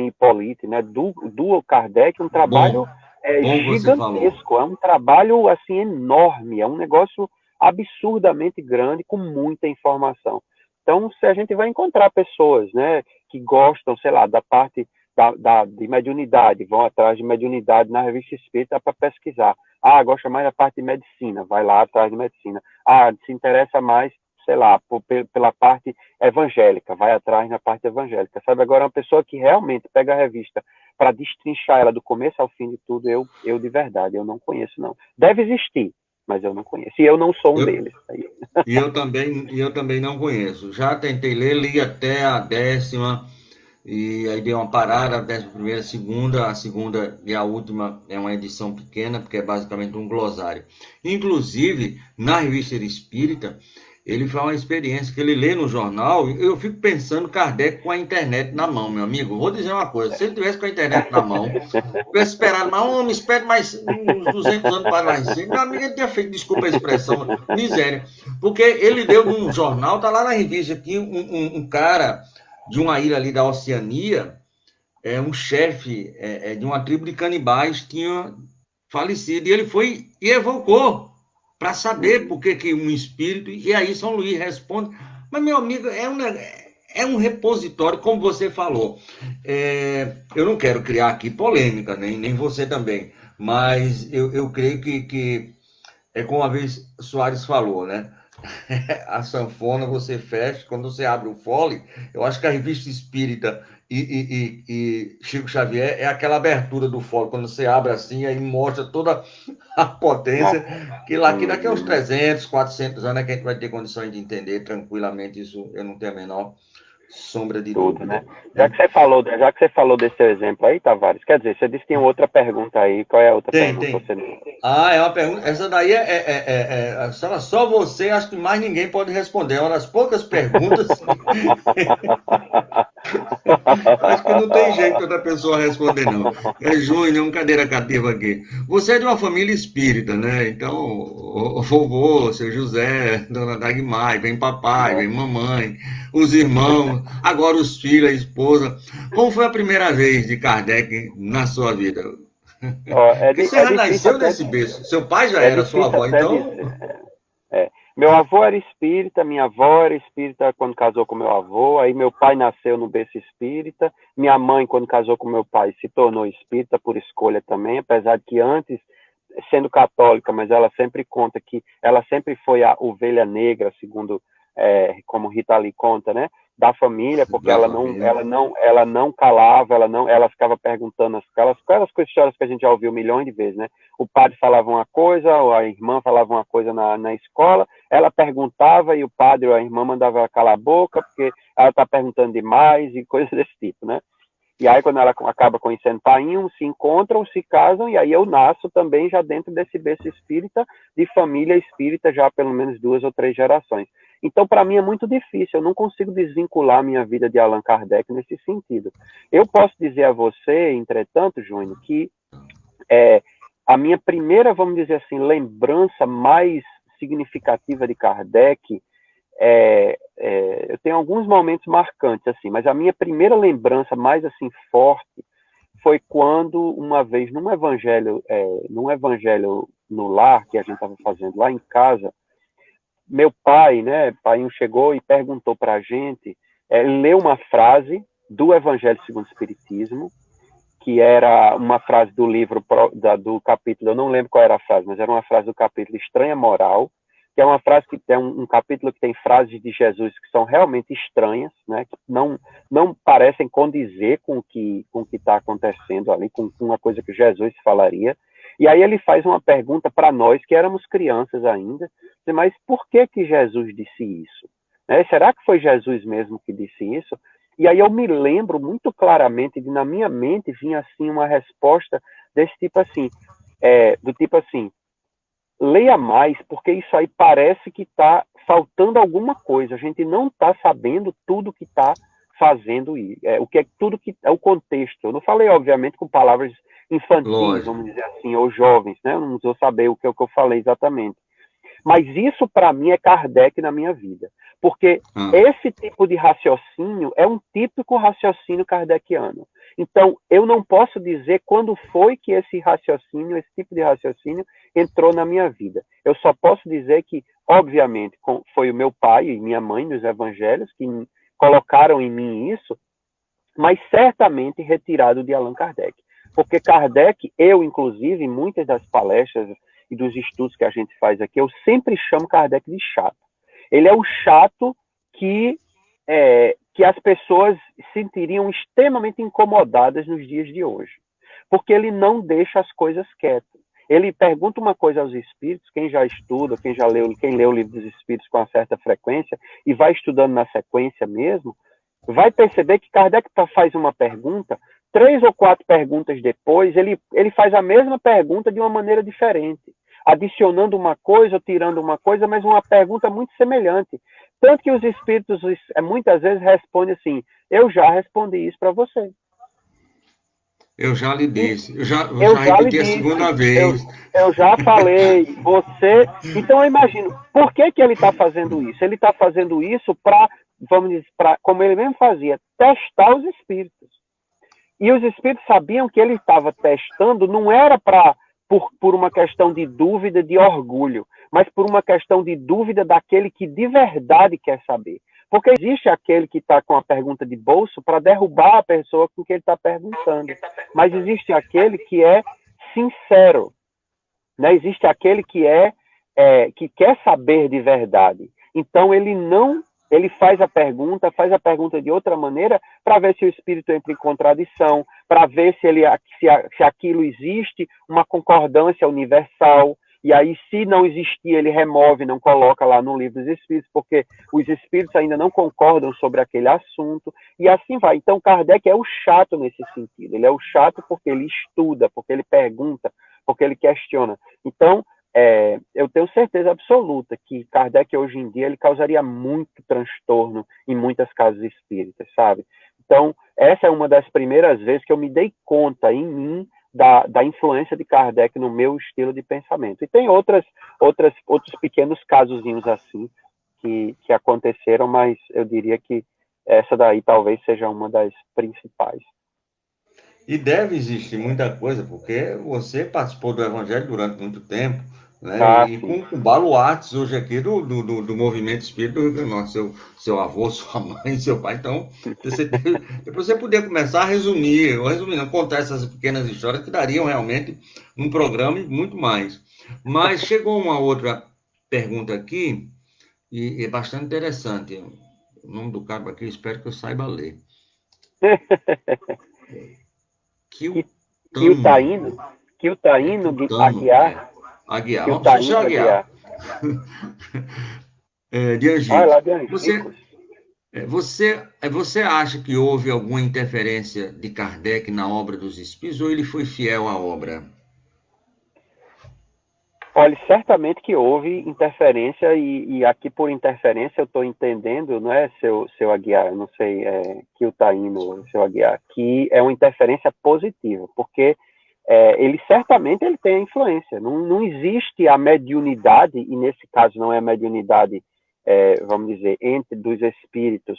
Hipólito, né? do Kardec, um trabalho bom você gigantesco, falou. é um trabalho assim enorme, é um negócio absurdamente grande, com muita informação. Então, se a gente vai encontrar pessoas, né, que gostam, sei lá, da parte de mediunidade, vão atrás de mediunidade na Revista Espírita para pesquisar. Gosta mais da parte de medicina, vai lá atrás de medicina. Se interessa mais, sei lá, pela parte evangélica, vai atrás na parte evangélica. Sabe, agora uma pessoa que realmente pega a revista para destrinchar ela do começo ao fim de tudo, eu de verdade, eu não conheço, não. Deve existir, mas eu não conheço. E eu não sou um deles. E eu também não conheço. Já tentei ler, li até a 10ª, e aí dei uma parada, a 11ª, a segunda e a última é uma edição pequena, porque é basicamente um glossário. Inclusive, na Revista Espírita, ele faz uma experiência que ele lê no jornal, e eu fico pensando Kardec com a internet na mão, meu amigo. Vou dizer uma coisa, se ele tivesse com a internet na mão, tivesse esperado mais um, espere mais uns 200 anos para nascer, meu amigo, ele tinha feito, desculpa a expressão, miséria. Porque ele leu num jornal, tá lá na revista aqui, um cara de uma ilha ali da Oceania, um chefe de uma tribo de canibais tinha falecido, e ele foi e evocou para saber por que um espírito, e aí São Luís responde, mas meu amigo, é um repositório, como você falou. Eu não quero criar aqui polêmica, nem você também, mas eu creio que é como uma vez Soares falou, né? A sanfona você fecha, quando você abre o fole, eu acho que a Revista Espírita e Chico Xavier é aquela abertura do fole, quando você abre assim, aí mostra toda a potência, que daqui a uns 300, 400 anos é que a gente vai ter condições de entender tranquilamente isso, eu não tenho a menor sombra de Tudo, dúvida. né? Já que você falou desse exemplo aí, Tavares, quer dizer, você disse que tem outra pergunta aí, qual é a outra pergunta que você me... É uma pergunta. Essa daí só você, acho que mais ninguém pode responder. É uma das poucas perguntas. Acho que não tem jeito outra pessoa responder, não. É Júnior, um cadeira cativa aqui. Você é de uma família espírita, né? Então, o vovô, seu José, dona Dagmar, vem papai, vem mamãe, os irmãos, agora os filhos, a esposa. Como foi a primeira vez de Kardec na sua vida? Porque você já nasceu nesse berço. Seu pai já era sua avó, então. Meu avô era espírita, minha avó era espírita quando casou com meu avô, aí meu pai nasceu no berço espírita, minha mãe, quando casou com meu pai, se tornou espírita por escolha também, apesar de que antes, sendo católica, mas ela sempre conta que ela sempre foi a ovelha negra, segundo como Rita Lee conta, né? Da família, porque ela não calava, ela ficava perguntando aquelas histórias que a gente já ouviu milhões de vezes, né? O padre falava uma coisa, ou a irmã falava uma coisa na escola, ela perguntava e o padre ou a irmã mandava ela calar a boca, porque ela está perguntando demais e coisas desse tipo, né? E aí, quando ela acaba conhecendo Painho, se encontram, se casam, e aí eu nasço também já dentro desse berço espírita, de família espírita, já há pelo menos 2 ou 3 gerações. Então, para mim, é muito difícil, eu não consigo desvincular a minha vida de Allan Kardec nesse sentido. Eu posso dizer a você, entretanto, Júnior, que a minha primeira, vamos dizer assim, lembrança mais significativa de Kardec, eu tenho alguns momentos marcantes, assim, mas a minha primeira lembrança mais assim forte foi quando, uma vez, num evangelho no lar, que a gente estava fazendo lá em casa, meu pai, né, pai chegou e perguntou para a gente, leu uma frase do Evangelho segundo o Espiritismo, que era uma frase do livro, do capítulo, eu não lembro qual era a frase, mas era uma frase do capítulo Estranha Moral, que é uma frase que tem um capítulo que tem frases de Jesus que são realmente estranhas, né, que não parecem condizer com o que está acontecendo ali, com uma coisa que Jesus falaria. E aí ele faz uma pergunta para nós, que éramos crianças ainda, mas por que Jesus disse isso? Né? Será que foi Jesus mesmo que disse isso? E aí eu me lembro muito claramente de, na minha mente, vinha assim uma resposta desse tipo assim, do tipo assim, leia mais, porque isso aí parece que está faltando alguma coisa. A gente não está sabendo tudo que está fazendo, o que é tudo que é o contexto. Eu não falei, obviamente, com palavras infantis, Lógico. vamos dizer assim, ou jovens, né? Eu não vou saber o que eu falei exatamente. Mas isso, para mim, é Kardec na minha vida. Porque esse tipo de raciocínio é um típico raciocínio kardeciano. Então, eu não posso dizer quando foi que esse tipo de raciocínio, entrou na minha vida. Eu só posso dizer que, obviamente, foi o meu pai e minha mãe nos evangelhos que colocaram em mim isso, mas certamente retirado de Allan Kardec. Porque Kardec, eu, inclusive, em muitas das palestras e dos estudos que a gente faz aqui, eu sempre chamo Kardec de chato. Ele é o chato que as pessoas sentiriam extremamente incomodadas nos dias de hoje. Porque ele não deixa as coisas quietas. Ele pergunta uma coisa aos espíritos, quem já estuda, quem lê o livro dos espíritos com uma certa frequência, e vai estudando na sequência mesmo, vai perceber que Kardec faz uma pergunta, 3 ou 4 perguntas depois, ele faz a mesma pergunta de uma maneira diferente, adicionando uma coisa ou tirando uma coisa, mas uma pergunta muito semelhante. Tanto que os espíritos muitas vezes respondem assim, eu já respondi isso para você. Eu já lhe disse, eu já lhe repeti a disse, segunda vez. eu já falei, você... Então, eu imagino, por que ele está fazendo isso? Ele está fazendo isso para, vamos dizer, como ele mesmo fazia, testar os espíritos. E os espíritos sabiam que ele estava testando, não era por uma questão de dúvida, de orgulho, mas por uma questão de dúvida daquele que de verdade quer saber. Porque existe aquele que está com a pergunta de bolso para derrubar a pessoa com que ele está perguntando. Mas existe aquele que é sincero. Né? Existe aquele que que quer saber de verdade. Então, ele faz a pergunta de outra maneira para ver se o espírito entra em contradição, para ver se aquilo existe uma concordância universal. E aí, se não existir, ele remove, não coloca lá no livro dos espíritos, porque os espíritos ainda não concordam sobre aquele assunto, e assim vai. Então, Kardec é o chato nesse sentido. Ele é o chato porque ele estuda, porque ele pergunta, porque ele questiona. Então, eu tenho certeza absoluta que Kardec, hoje em dia, ele causaria muito transtorno em muitas casas espíritas, sabe? Então, essa é uma das primeiras vezes que eu me dei conta em mim da influência de Kardec no meu estilo de pensamento. E tem outros pequenos casozinhos assim que aconteceram, mas eu diria que essa daí talvez seja uma das principais. E deve existir muita coisa, porque você participou do Evangelho durante muito tempo, né? E com baluartes hoje aqui do movimento espírita do Rio Grande do Norte, seu avô, sua mãe, seu pai. Então, depois você poder começar a resumir, não contar essas pequenas histórias que dariam realmente um programa e muito mais. Mas chegou uma outra pergunta aqui, e é bastante interessante. O nome do cabo aqui, eu espero que eu saiba ler. Quiltaíno Aguiar. Aguiar. Vamos fechar Aguiar. De Angicos. Você acha que houve alguma interferência de Kardec na obra dos Espíritos ou ele foi fiel à obra? Olha, certamente que houve interferência e aqui por interferência eu estou entendendo, não é, seu Aguiar, não sei, Quiltaíno, seu Aguiar, que é uma interferência positiva, porque ele certamente ele tem a influência. Não existe a mediunidade, e nesse caso não é a mediunidade, vamos dizer, entre dos espíritos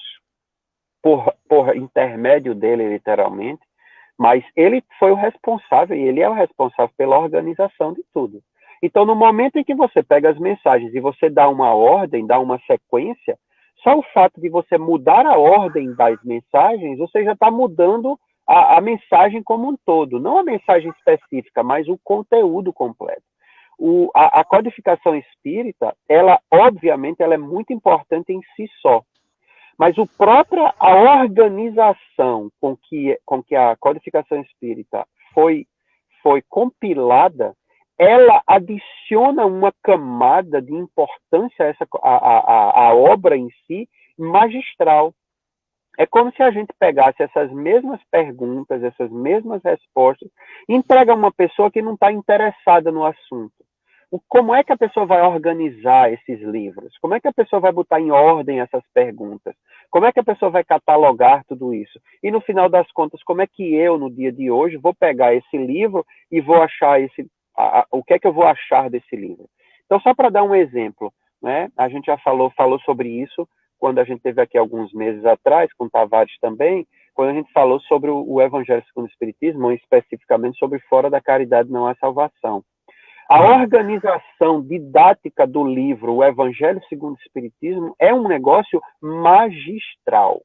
por intermédio dele, literalmente, mas ele foi o responsável, e ele é o responsável pela organização de tudo. Então, no momento em que você pega as mensagens e você dá uma ordem, dá uma sequência, só o fato de você mudar a ordem das mensagens, você já está mudando a mensagem como um todo. Não a mensagem específica, mas o conteúdo completo. A codificação espírita, ela, obviamente, ela é muito importante em si só. Mas a organização com que a codificação espírita foi compilada, ela adiciona uma camada de importância a obra em si, magistral. É como se a gente pegasse essas mesmas perguntas, essas mesmas respostas, e entrega a uma pessoa que não está interessada no assunto. Como é que a pessoa vai organizar esses livros? Como é que a pessoa vai botar em ordem essas perguntas? Como é que a pessoa vai catalogar tudo isso? E no final das contas, como é que eu, no dia de hoje, vou pegar esse livro e vou achar o que é que eu vou achar desse livro? Então, só para dar um exemplo, né? A gente já falou sobre isso quando a gente teve aqui alguns meses atrás, com o Tavares também, quando a gente falou sobre o Evangelho segundo o Espiritismo, ou especificamente sobre fora da caridade não há salvação. A organização didática do livro O Evangelho segundo o Espiritismo é um negócio magistral.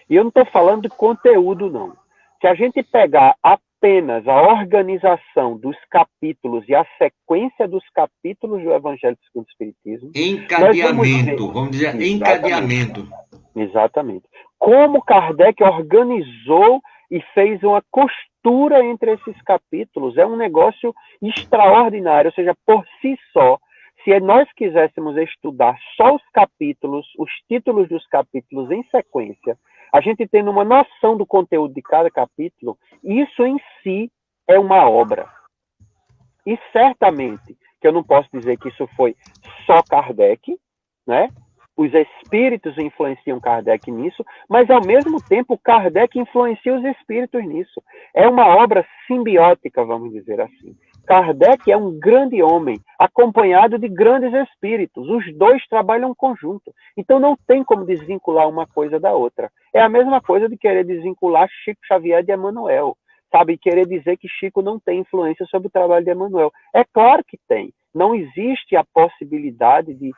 E eu não estou falando de conteúdo, não. Se a gente pegar apenas a organização dos capítulos e a sequência dos capítulos do Evangelho segundo o Espiritismo... Encadeamento, vamos dizer, encadeamento. Exatamente. Como Kardec organizou e fez uma costura entre esses capítulos. É um negócio extraordinário, ou seja, por si só, se nós quiséssemos estudar só os capítulos, os títulos dos capítulos em sequência, a gente tendo uma noção do conteúdo de cada capítulo, isso em si é uma obra. E certamente, que eu não posso dizer que isso foi só Kardec, né? Os espíritos influenciam Kardec nisso, mas, ao mesmo tempo, Kardec influencia os espíritos nisso. É uma obra simbiótica, vamos dizer assim. Kardec é um grande homem, acompanhado de grandes espíritos. Os dois trabalham em conjunto. Então, não tem como desvincular uma coisa da outra. É a mesma coisa de querer desvincular Chico Xavier de Emmanuel, sabe? Querer dizer que Chico não tem influência sobre o trabalho de Emmanuel. É claro que tem. Não existe a possibilidade de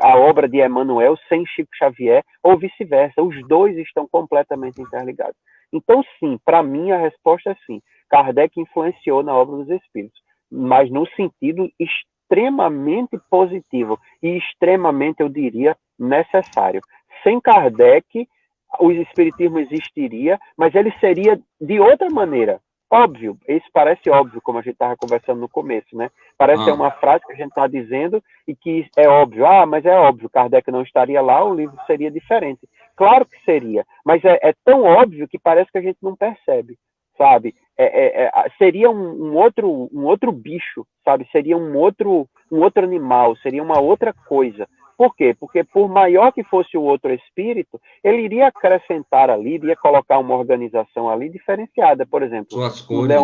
a obra de Emmanuel sem Chico Xavier, ou vice-versa. Os dois estão completamente interligados. Então, sim, para mim a resposta é sim. Kardec influenciou na obra dos espíritos, mas no sentido extremamente positivo e extremamente, eu diria, necessário. Sem Kardec, o espiritismo existiria, mas ele seria de outra maneira. Óbvio, isso parece óbvio, como a gente estava conversando no começo, né? Parece ser uma frase que a gente está dizendo e que é óbvio. Mas é óbvio, Kardec não estaria lá, o livro seria diferente. Claro que seria, mas é tão óbvio que parece que a gente não percebe, sabe? Seria um outro bicho, sabe? Seria um outro animal, seria uma outra coisa. Por quê? Porque por maior que fosse o outro espírito, ele iria acrescentar ali, iria colocar uma organização ali diferenciada. Por exemplo, suas cores,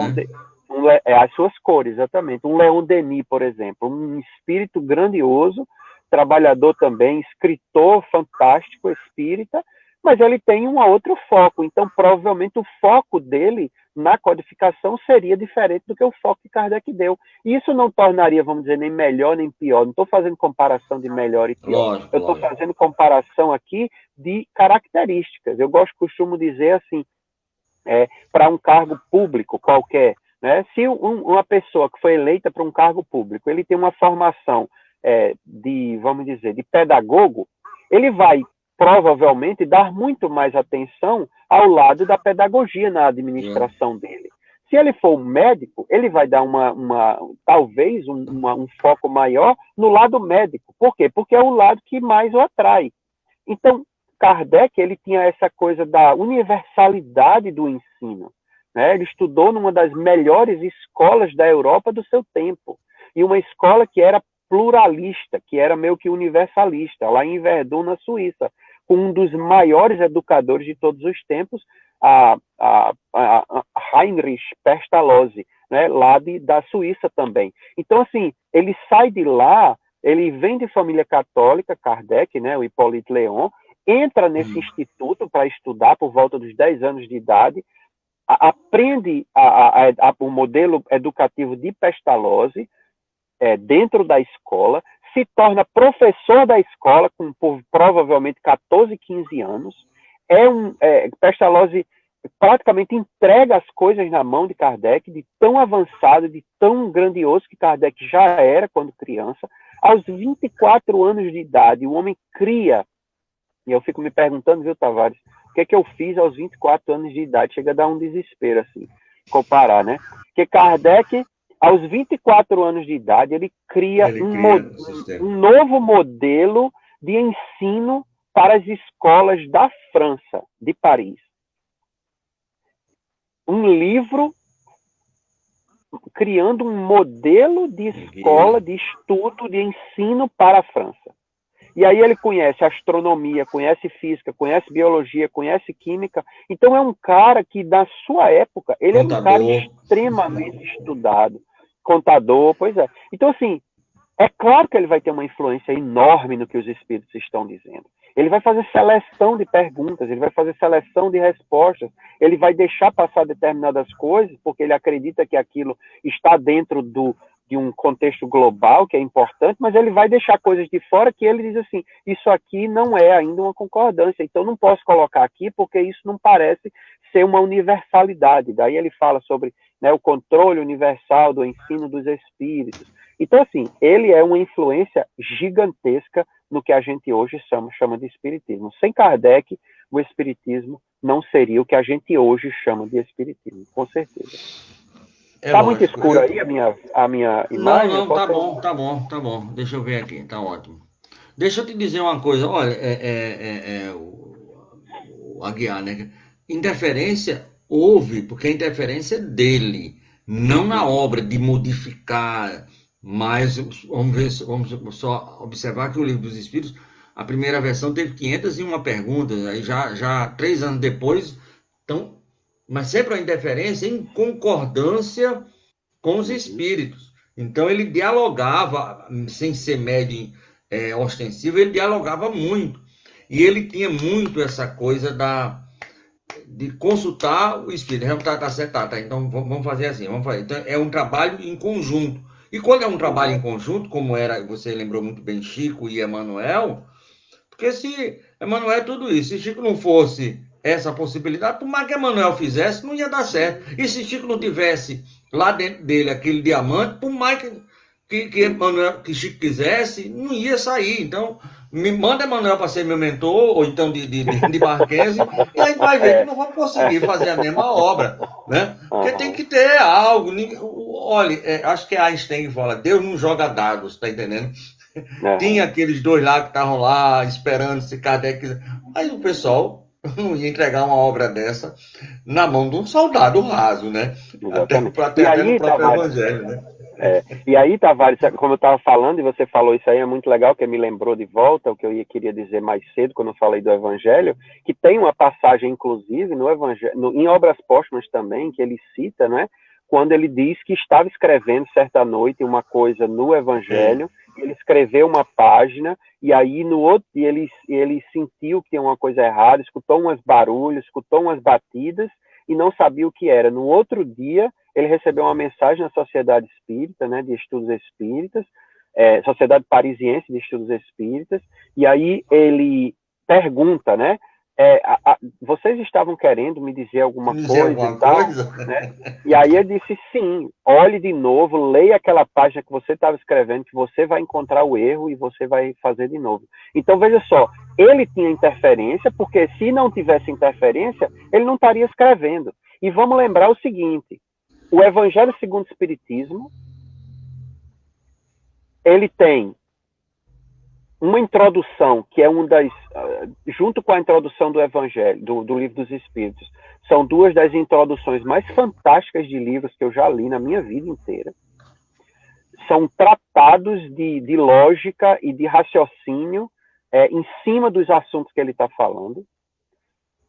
as suas cores, exatamente. Um Leon Denis, por exemplo, um espírito grandioso, trabalhador também, escritor fantástico, espírita, mas ele tem um outro foco. Então, provavelmente, o foco dele na codificação seria diferente do que o foco que Kardec deu. E isso não tornaria, vamos dizer, nem melhor nem pior. Não estou fazendo comparação de melhor e pior. Lógico, eu estou fazendo comparação aqui de características. Eu costumo dizer assim, para um cargo público qualquer, né? Se uma pessoa que foi eleita para um cargo público, ele tem uma formação vamos dizer, de pedagogo, ele vai provavelmente dar muito mais atenção ao lado da pedagogia na administração dele. Se ele for um médico, ele vai dar talvez um foco maior no lado médico. Por quê? Porque é o lado que mais o atrai. Então, Kardec, ele tinha essa coisa da universalidade do ensino, né? Ele estudou numa das melhores escolas da Europa do seu tempo, e uma escola que era pluralista, que era meio que universalista, lá em Verdun, na Suíça, com um dos maiores educadores de todos os tempos, Heinrich Pestalozzi, né, lá da Suíça também. Então, assim, ele sai de lá, ele vem de família católica, Kardec, né, o Hippolyte Léon, entra nesse instituto para estudar por volta dos 10 anos de idade, aprende o modelo educativo de Pestalozzi dentro da escola, se torna professor da escola por provavelmente 14, 15 anos. Pestalozzi praticamente entrega as coisas na mão de Kardec, de tão avançado, de tão grandioso que Kardec já era quando criança. Aos 24 anos de idade, o homem cria, e eu fico me perguntando, viu, Tavares, o que é que eu fiz aos 24 anos de idade? Chega a dar um desespero, assim, comparar, né? Porque Kardec, aos 24 anos de idade, ele cria um novo modelo de ensino para as escolas da França, de Paris. Um livro criando um modelo de escola, de estudo, de ensino para a França. E aí ele conhece astronomia, conhece física, conhece biologia, conhece química. Então é um cara que, na sua época, ele era um cara extremamente estudado. Contador, pois é. Então, assim, é claro que ele vai ter uma influência enorme no que os espíritos estão dizendo. Ele vai fazer seleção de perguntas, ele vai fazer seleção de respostas, ele vai deixar passar determinadas coisas, porque ele acredita que aquilo está dentro de um contexto global, que é importante, mas ele vai deixar coisas de fora que ele diz assim, isso aqui não é ainda uma concordância, então não posso colocar aqui porque isso não parece ser uma universalidade. Daí ele fala sobre, né, o controle universal do ensino dos espíritos. Então, assim, ele é uma influência gigantesca no que a gente hoje chama de espiritismo. Sem Kardec, o espiritismo não seria o que a gente hoje chama de espiritismo, com certeza. Tá muito escuro aí a minha imagem? Não, tá bom. Deixa eu ver aqui, tá ótimo. Deixa eu te dizer uma coisa, olha, o Aguiar, né? Interferência houve, porque a interferência é dele, não na obra de modificar. Mas vamos só observar que o Livro dos Espíritos, a primeira versão teve 501 perguntas, aí já 3 anos depois, então, mas sempre a interferência em concordância com os espíritos. Então ele dialogava, sem ser médium ostensivo, ele dialogava muito. E ele tinha muito essa coisa de consultar o espírito. Tá certo, tá. Então vamos fazer assim, Então é um trabalho em conjunto. E quando é um trabalho em conjunto, como era, você lembrou muito bem, Chico e Emmanuel, porque se Emmanuel é tudo isso, se Chico não fosse essa possibilidade, por mais que Emmanuel fizesse, não ia dar certo. E se Chico não tivesse lá dentro dele aquele diamante, por mais que Chico quisesse, não ia sair. Então, me manda Emmanuel para ser meu mentor, ou então de Marquese, e aí vai ver que não vamos conseguir fazer a mesma obra, né? Porque tem que ter algo. Olha, acho que Einstein fala, Deus não joga dados, tá entendendo? Tinha aqueles dois lá que estavam lá esperando se Kardec... Mas o pessoal não ia entregar uma obra dessa na mão de um soldado raso, né? Até no próprio Evangelho, né? E aí, Tavares, como eu estava falando, e você falou isso aí, é muito legal, que me lembrou de volta o que eu queria dizer mais cedo, quando eu falei do Evangelho, que tem uma passagem, inclusive, no Evangelho, em Obras Póstumas também, que ele cita, né? Quando ele diz que estava escrevendo certa noite uma coisa no Evangelho, ele escreveu uma página, e aí no outro dia ele sentiu que tinha uma coisa errada, escutou uns barulhos, escutou umas batidas, e não sabia o que era. No outro dia, ele recebeu uma mensagem na Sociedade Espírita, né, de Estudos Espíritas, Sociedade Parisiense de Estudos Espíritas, e aí ele pergunta, né, vocês estavam querendo me dizer alguma coisa e tal, né? E aí ele disse, sim, olhe de novo, leia aquela página que você estava escrevendo, que você vai encontrar o erro e você vai fazer de novo. Então, veja só, ele tinha interferência, porque se não tivesse interferência, ele não estaria escrevendo. E vamos lembrar o seguinte, o Evangelho segundo o Espiritismo, ele tem uma introdução, que é junto com a introdução do Evangelho, do Livro dos Espíritos, são duas das introduções mais fantásticas de livros que eu já li na minha vida inteira. São tratados de lógica e de raciocínio em cima dos assuntos que ele está falando.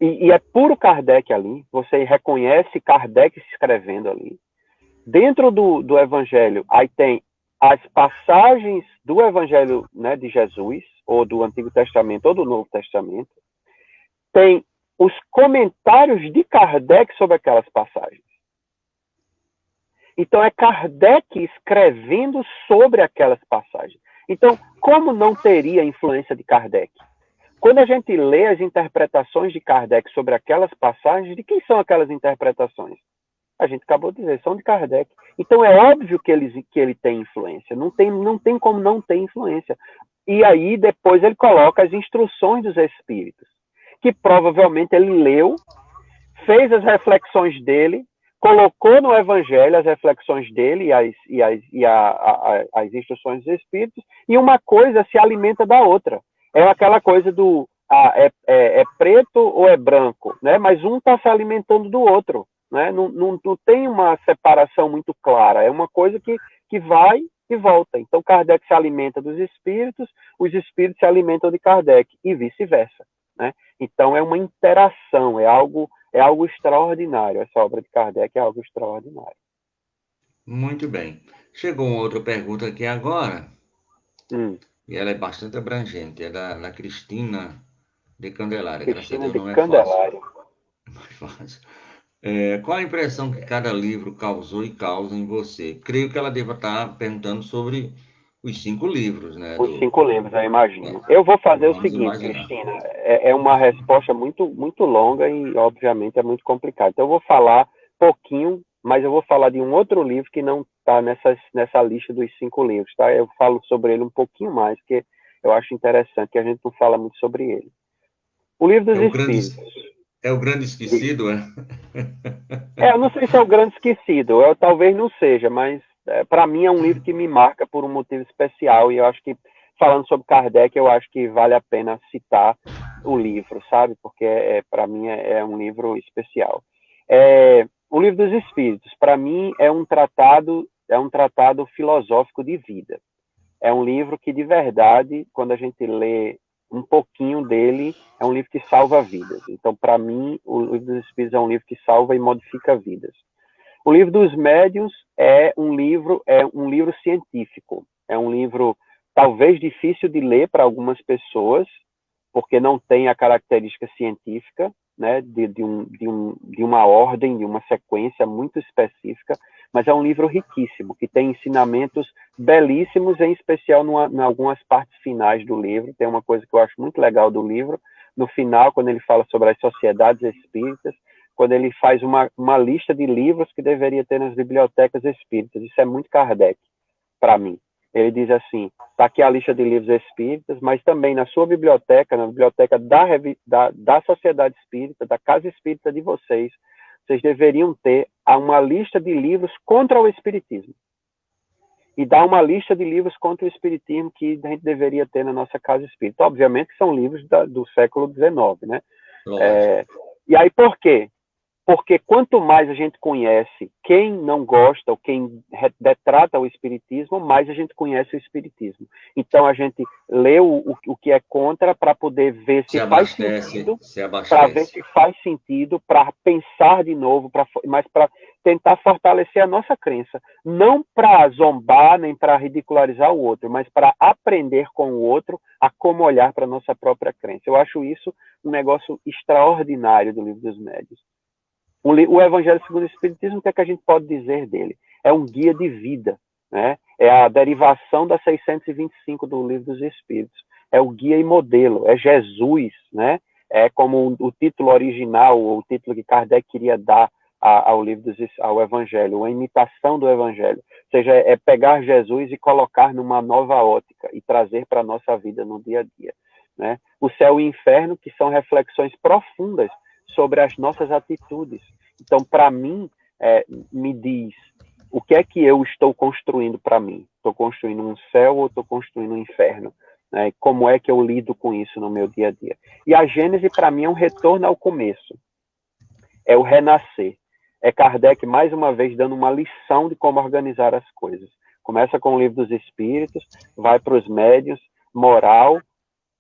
e é puro Kardec ali, você reconhece Kardec se escrevendo ali. Dentro do Evangelho, aí tem as passagens do Evangelho, né, de Jesus, ou do Antigo Testamento, ou do Novo Testamento. Tem os comentários de Kardec sobre aquelas passagens. Então, é Kardec escrevendo sobre aquelas passagens. Então, como não teria influência de Kardec? Quando a gente lê as interpretações de Kardec sobre aquelas passagens, de quem são aquelas interpretações? A gente acabou de dizer, são de Kardec. Então, é óbvio que ele tem influência. Não tem como não ter influência. E aí, depois, ele coloca as instruções dos Espíritos, que provavelmente ele leu, fez as reflexões dele, colocou no Evangelho as reflexões dele as instruções dos Espíritos, e uma coisa se alimenta da outra. É aquela coisa do é preto ou é branco, né? Mas um está se alimentando do outro. Né? Não tem uma separação muito clara, é uma coisa que vai e volta. Então, Kardec se alimenta dos espíritos, os espíritos se alimentam de Kardec, e vice-versa. Né? Então, é uma interação, é algo extraordinário. Essa obra de Kardec é algo extraordinário. Muito bem. Chegou uma outra pergunta aqui agora, e ela é bastante abrangente, é da Cristina de Candelária. Graças a Cristina Deus de não é Candelária. fácil. Qual a impressão que cada livro causou e causa em você? Creio que ela deva estar perguntando sobre os 5 livros, né? Os 5 livros, eu imagino. É, Eu vou fazer o vamos seguinte, imaginar. Cristina, é uma resposta muito, muito longa e, obviamente, é muito complicada. Então, eu vou falar pouquinho, mas eu vou falar de um outro livro que não está nessa lista dos 5 livros, tá? Eu falo sobre ele um pouquinho mais, porque eu acho interessante, que a gente não fala muito sobre ele. O Livro dos Espíritos. É o grande esquecido, é? Eu não sei se é o grande esquecido, talvez não seja, mas para mim é um livro que me marca por um motivo especial, e eu acho que, falando sobre Kardec, eu acho que vale a pena citar o livro, sabe? Porque para mim é um livro especial. O Livro dos Espíritos, para mim, é um tratado filosófico de vida. É um livro que, de verdade, quando a gente lê um pouquinho dele, é um livro que salva vidas. Então, para mim, o Livro dos Espíritos é um livro que salva e modifica vidas. O Livro dos Médiuns é um livro científico. É um livro talvez difícil de ler para algumas pessoas, porque não tem a característica científica, né, de uma ordem, de uma sequência muito específica, mas é um livro riquíssimo, que tem ensinamentos belíssimos, em especial em algumas partes finais do livro. Tem uma coisa que eu acho muito legal do livro, no final, quando ele fala sobre as sociedades espíritas, quando ele faz uma lista de livros que deveria ter nas bibliotecas espíritas. Isso é muito Kardec, para mim. Ele diz assim, está aqui a lista de livros espíritas, mas também na sua biblioteca, na biblioteca da Sociedade Espírita, da Casa Espírita de vocês deveriam ter uma lista de livros contra o Espiritismo. E dá uma lista de livros contra o Espiritismo que a gente deveria ter na nossa Casa Espírita. Obviamente que são livros do século XIX, né? E aí por quê? Porque quanto mais a gente conhece quem não gosta ou quem detrata o espiritismo, mais a gente conhece o espiritismo. Então a gente lê o que é contra para poder ver se faz sentido, para ver se faz sentido, para pensar de novo, mas para tentar fortalecer a nossa crença. Não para zombar nem para ridicularizar o outro, mas para aprender com o outro a como olhar para a nossa própria crença. Eu acho isso um negócio extraordinário do Livro dos Médiuns. O Evangelho segundo o Espiritismo, o que é que a gente pode dizer dele? É um guia de vida, né? É a derivação da 625 do Livro dos Espíritos. É o guia e modelo, é Jesus, né? É como o título original, o título que Kardec queria dar ao Evangelho, a imitação do Evangelho. Ou seja, é pegar Jesus e colocar numa nova ótica e trazer para a nossa vida no dia a dia. Né? O céu e o inferno, que são reflexões profundas sobre as nossas atitudes. Então, para mim, me diz o que é que eu estou construindo para mim. Estou construindo um céu ou estou construindo um inferno? Né? Como é que eu lido com isso no meu dia a dia? E a Gênese, para mim, é um retorno ao começo. É o renascer. É Kardec, mais uma vez, dando uma lição de como organizar as coisas. Começa com o Livro dos Espíritos, vai para os médiuns, moral,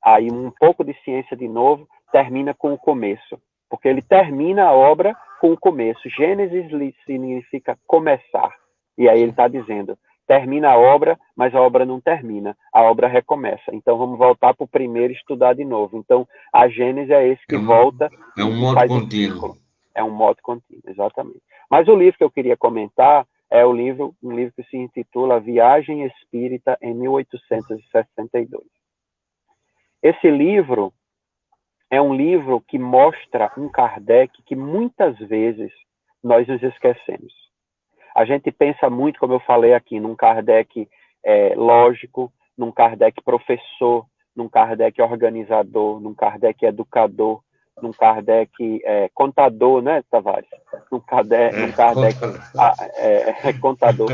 aí um pouco de ciência de novo, termina com o começo. porque ele termina a obra com o começo. Gênesis significa começar. E aí ele está dizendo, termina a obra, mas a obra não termina, a obra recomeça. Então vamos voltar para o primeiro e estudar de novo. Então a Gênesis é esse que volta É um e modo faz um contínuo. ciclo. É um modo contínuo, exatamente. Mas o livro que eu queria comentar é um livro que se intitula Viagem Espírita em 1862. Esse livro é um livro que mostra um Kardec que muitas vezes nós nos esquecemos. A gente pensa muito, como eu falei aqui, num Kardec lógico, num Kardec professor, num Kardec organizador, num Kardec educador, num Kardec contador, né, Tavares? Num Kardec contador.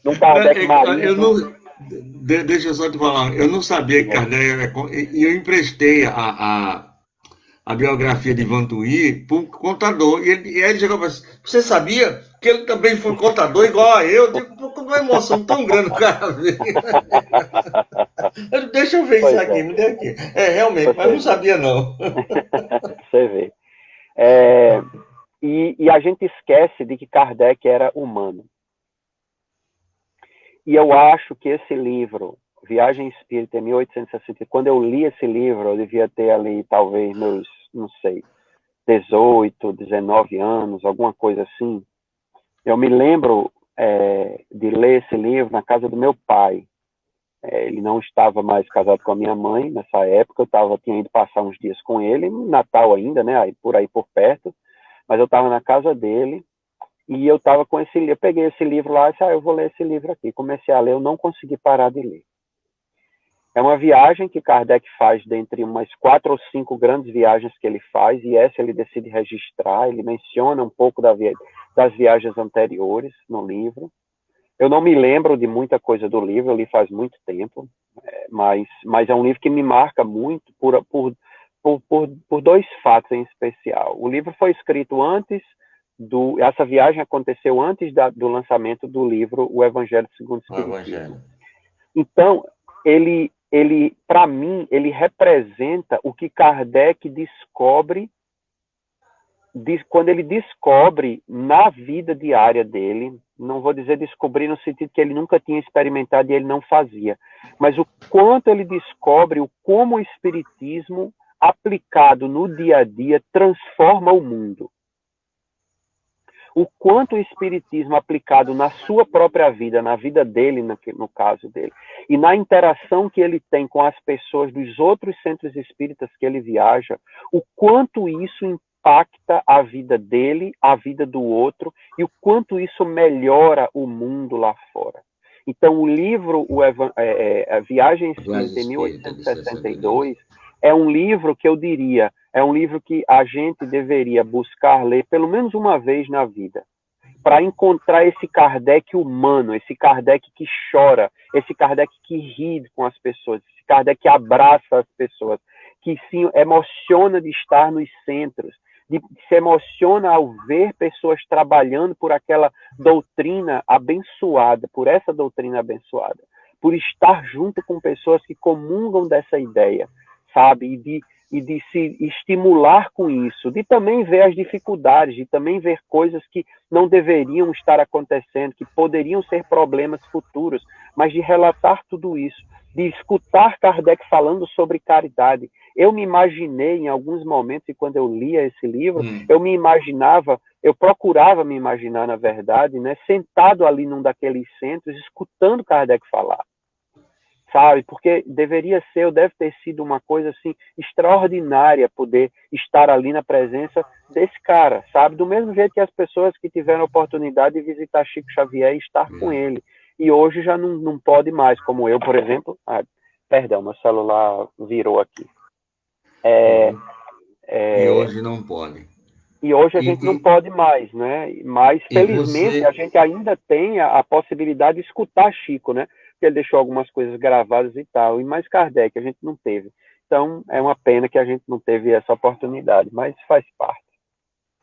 Num Kardec marido. Deixa eu só te falar, eu não sabia que Kardec era... E eu emprestei a biografia de Vantuí para um contador. E ele chegou e falou assim, você sabia que ele também foi contador igual a eu? Eu digo, com uma emoção tão grande o cara veio. Deixa eu ver isso aqui, me dê aqui. Realmente, mas não sabia não. Você vê. E a gente esquece de que Kardec era humano. E eu acho que esse livro, Viagem Espírita, em 1860, quando eu li esse livro, eu devia ter ali, talvez, meus, não sei, 18, 19 anos, alguma coisa assim. Eu me lembro de ler esse livro na casa do meu pai. Ele não estava mais casado com a minha mãe nessa época, tinha ido passar uns dias com ele, no Natal ainda, né, por aí por perto, mas eu estava na casa dele, e eu estava com esse livro, eu peguei esse livro lá e disse, eu vou ler esse livro aqui. Comecei a ler, eu não consegui parar de ler. É uma viagem que Kardec faz dentre umas 4 ou 5 grandes viagens que ele faz, e essa ele decide registrar, ele menciona um pouco das viagens anteriores no livro. Eu não me lembro de muita coisa do livro, eu li faz muito tempo, mas é um livro que me marca muito por 2 fatos em especial. O livro foi escrito essa viagem aconteceu antes do lançamento do livro O Evangelho segundo o Espiritismo. Então, ele para mim, ele representa o que Kardec descobre quando ele descobre na vida diária dele, não vou dizer descobrir no sentido que ele nunca tinha experimentado e ele não fazia, mas o quanto ele descobre como o Espiritismo aplicado no dia a dia transforma o mundo. O quanto o Espiritismo aplicado na sua própria vida, na vida dele, no caso dele, e na interação que ele tem com as pessoas dos outros centros espíritas que ele viaja, o quanto isso impacta a vida dele, a vida do outro, e o quanto isso melhora o mundo lá fora. Então, o livro a Viagem Espírita, em 1862, é um livro que eu diria, é um livro que a gente deveria buscar ler pelo menos uma vez na vida, para encontrar esse Kardec humano, esse Kardec que chora, esse Kardec que ri com as pessoas, esse Kardec que abraça as pessoas, que se emociona de estar nos centros, se emociona ao ver pessoas trabalhando por aquela doutrina abençoada, por essa doutrina abençoada, por estar junto com pessoas que comungam dessa ideia, sabe? E de se estimular com isso, de também ver as dificuldades, de também ver coisas que não deveriam estar acontecendo, que poderiam ser problemas futuros, mas de relatar tudo isso, de escutar Kardec falando sobre caridade. Eu me imaginei em alguns momentos, e quando eu lia esse livro, eu procurava me imaginar, na verdade, né, sentado ali num daqueles centros, escutando Kardec falar. Sabe? Porque deve ter sido uma coisa assim extraordinária poder estar ali na presença desse cara, sabe? Do mesmo jeito que as pessoas que tiveram a oportunidade de visitar Chico Xavier e estar com ele. E hoje já não pode mais, como eu, por exemplo. Perdão, meu celular virou aqui. E hoje não pode. E hoje a gente não pode mais, né? Mas, felizmente, a gente ainda tem a possibilidade de escutar Chico, né? Porque ele deixou algumas coisas gravadas e tal. E mais Kardec, a gente não teve. Então, é uma pena que a gente não teve essa oportunidade, mas faz parte.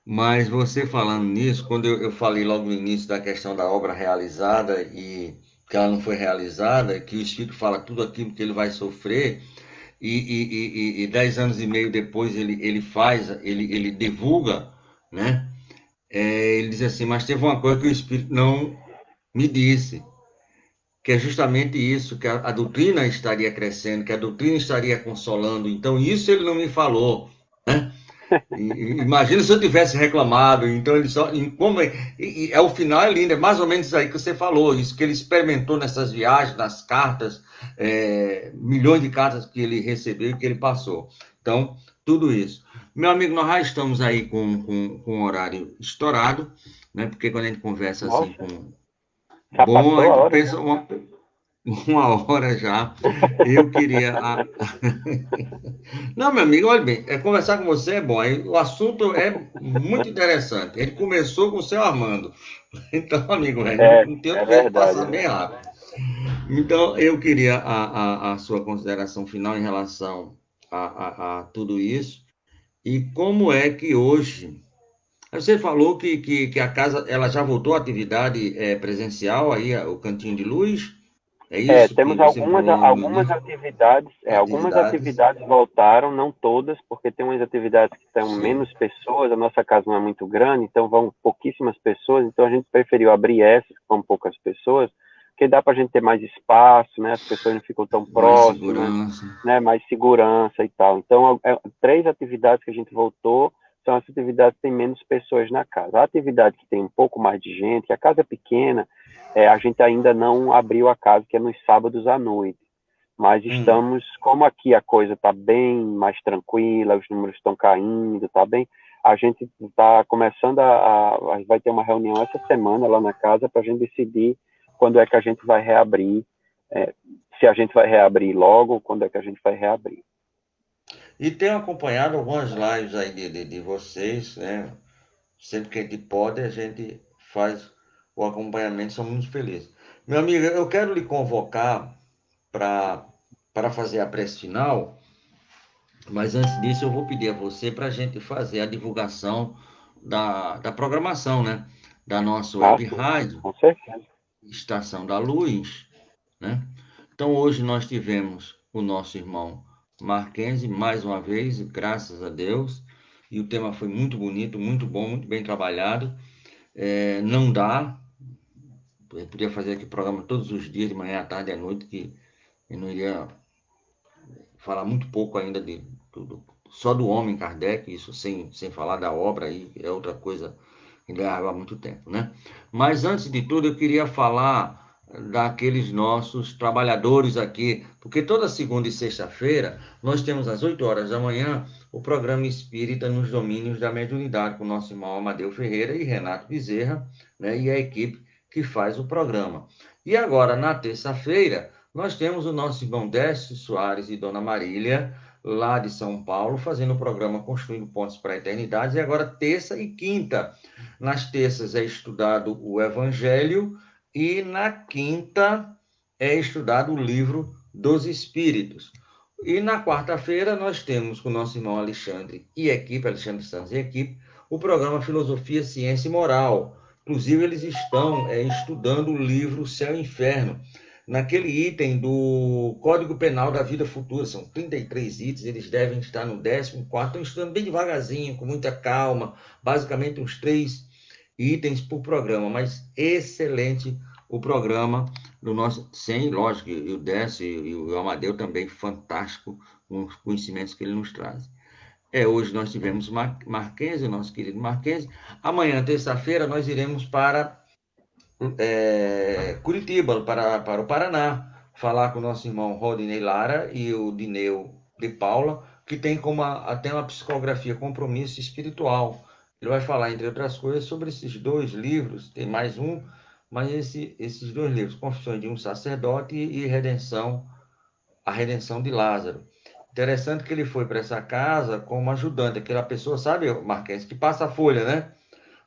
Mas você falando nisso, quando eu falei logo no início da questão da obra realizada e que ela não foi realizada, que o Espírito fala tudo aquilo que ele vai sofrer, e 10 anos e meio depois ele divulga, né? Ele diz assim, mas teve uma coisa que o Espírito não me disse, que é justamente isso, que a doutrina estaria crescendo, que a doutrina estaria consolando. Então, isso ele não me falou, né? Imagina se eu tivesse reclamado. Então, ele só. O final é lindo, é mais ou menos isso aí que você falou, isso que ele experimentou nessas viagens, nas cartas, milhões de cartas que ele recebeu e que ele passou. Então, tudo isso. Meu amigo, nós já estamos aí com o horário estourado, né? Porque quando a gente conversa assim Nossa, com. já Bom, a passou a gente hora? pensa uma hora já. Eu queria. Não, meu amigo, olha bem, conversar com você é bom. O assunto é muito interessante. Ele começou com o seu Armando. Então, amigo, não tem É outro jeito de verdade, passar bem rápido. Então, eu queria a sua consideração final em relação a tudo isso. E como é que hoje. Você falou que a casa ela já voltou à atividade presencial, aí, o Cantinho de Luz. É isso que Temos você me falou no algumas início? atividades, algumas Atividades. atividades voltaram, não todas, porque tem umas atividades que são Sim. menos pessoas, a nossa casa não é muito grande, então vão pouquíssimas pessoas, então a gente preferiu abrir essas, que vão poucas pessoas, porque dá para a gente ter mais espaço, né, as pessoas não ficam tão Mais próximas, segurança. né, mais segurança e tal. Então, 3 atividades que a gente voltou são as atividades que têm menos pessoas na casa. A atividade que tem um pouco mais de gente, que a casa é pequena, a gente ainda não abriu a casa, que é nos sábados à noite. Mas Hum. estamos, como aqui a coisa está bem mais tranquila, os números estão caindo, está bem, a gente está começando vai ter uma reunião essa semana lá na casa para a gente decidir quando é que a gente vai reabrir, se a gente vai reabrir logo, quando é que a gente vai reabrir. E tenho acompanhado algumas lives aí de vocês, né? Sempre que a gente pode, a gente faz o acompanhamento, somos muito felizes. Meu amigo, eu quero lhe convocar para fazer a prece final, mas antes disso eu vou pedir a você para a gente fazer a divulgação da programação, né? Da nossa Ah, web sim, rádio, com certeza. Estação da Luz, né? Então hoje nós tivemos o nosso irmão Marquense, mais uma vez, graças a Deus, e o tema foi muito bonito, muito bom, muito bem trabalhado. Não dá, eu podia fazer aqui programa todos os dias, de manhã, à tarde e à noite, que eu não iria falar muito pouco ainda só do homem Kardec, isso sem falar da obra, aí é outra coisa que leva muito tempo, né? Mas antes de tudo, eu queria falar daqueles nossos trabalhadores aqui, porque toda segunda e sexta-feira nós temos às 8 horas da manhã o programa Espírita nos Domínios da Mediunidade com o nosso irmão Amadeu Ferreira e Renato Bezerra, né, e a equipe que faz o programa. E agora, na terça-feira, nós temos o nosso irmão Décio Soares e Dona Marília, lá de São Paulo, fazendo o programa Construindo Pontes para a Eternidade. E agora, terça e quinta. Nas terças é estudado o Evangelho e na quinta é estudado o Livro dos Espíritos. E na quarta-feira nós temos com o nosso irmão Alexandre e equipe, Alexandre Santos e equipe, o programa Filosofia, Ciência e Moral. Inclusive, eles estão estudando o livro Céu e Inferno, naquele item do Código Penal da Vida Futura. São 33 itens, eles devem estar no 14º, estão estudando bem devagarzinho, com muita calma, basicamente uns 3 itens por programa, mas excelente o programa do nosso, sem, lógico, e o Décio e o Amadeu também, fantástico com os conhecimentos que ele nos traz. Hoje nós tivemos Marquense, nosso querido Marquense. Amanhã, terça-feira, nós iremos para Curitiba, para o Paraná, falar com o nosso irmão Rodinei Lara e o Dineu de Paula, que tem como até uma psicografia Compromisso Espiritual. Ele vai falar, entre outras coisas, sobre esses 2 livros, tem mais um, mas esses 2 livros, Confissões de um Sacerdote e A Redenção de Lázaro. Interessante que ele foi para essa casa como ajudante, aquela pessoa, sabe, Marquês, que passa a folha, né?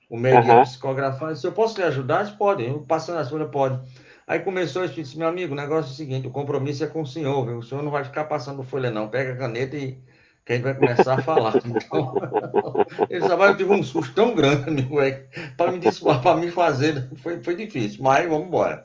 O médico ia Aham. psicografar, disse, eu posso lhe ajudar? Disse, pode, eu passando a folha, pode. Aí começou, eu disse, meu amigo, o negócio é o seguinte, o compromisso é com o senhor, viu? O senhor não vai ficar passando folha não, pega a caneta e que a gente vai começar a falar. Então, ele disse, eu tive um susto tão grande, amigo, para me desculpar, para me fazer, foi difícil, mas vamos embora.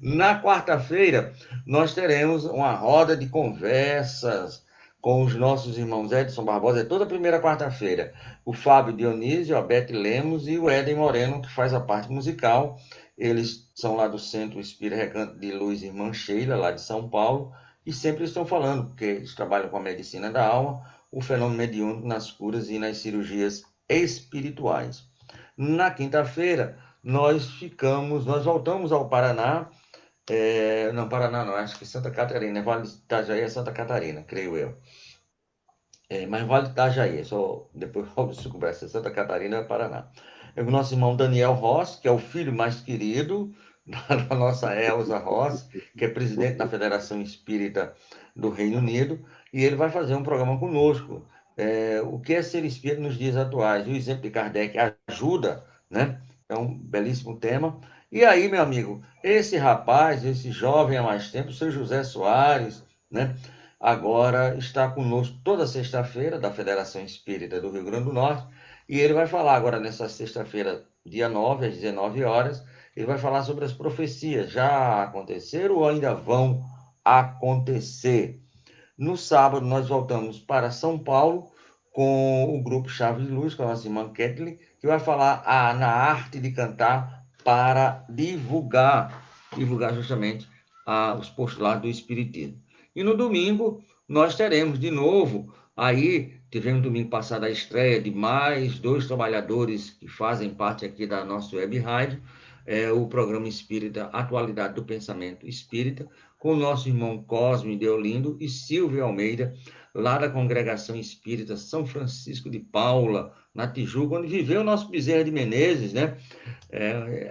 Na quarta-feira, nós teremos uma roda de conversas com os nossos irmãos Edson Barbosa, é toda primeira quarta-feira. O Fábio Dionísio, a Beth Lemos e o Éden Moreno, que faz a parte musical. Eles são lá do Centro Espírita Recanto de Luz Irmã Sheila, lá de São Paulo, e sempre estão falando, porque eles trabalham com a medicina da alma, o fenômeno mediúnico nas curas e nas cirurgias espirituais. Na quinta-feira, nós voltamos ao Paraná, não, Paraná não, acho que Santa Catarina, Vale de Itajaí é Santa Catarina, creio eu. Mas Vale de Itajaí, só depois se conversa, Santa Catarina é Paraná. É o nosso irmão Daniel Ross, que é o filho mais querido da nossa Elza Ross, que é presidente da Federação Espírita do Reino Unido, e ele vai fazer um programa conosco. O que é ser espírita nos dias atuais? O exemplo de Kardec ajuda, né? É um belíssimo tema. E aí, meu amigo, esse rapaz, esse jovem há mais tempo, o seu José Soares, né? Agora está conosco toda sexta-feira, da Federação Espírita do Rio Grande do Norte, e ele vai falar agora nessa sexta-feira, dia 9, às 19 horas, ele vai falar sobre as profecias. Já aconteceram ou ainda vão acontecer? No sábado, nós voltamos para São Paulo com o grupo Chave de Luz, com a nossa irmã Kathleen, que vai falar na arte de cantar para divulgar justamente os postulados do Espiritismo. E no domingo, nós teremos de novo, aí tivemos domingo passado a estreia de mais 2 trabalhadores que fazem parte aqui da nossa web rádio, o programa Espírita Atualidade do Pensamento Espírita, com o nosso irmão Cosme Deolindo e Silvio Almeida, lá da Congregação Espírita São Francisco de Paula, na Tijuca, onde viveu o nosso Bezerra de Menezes, né?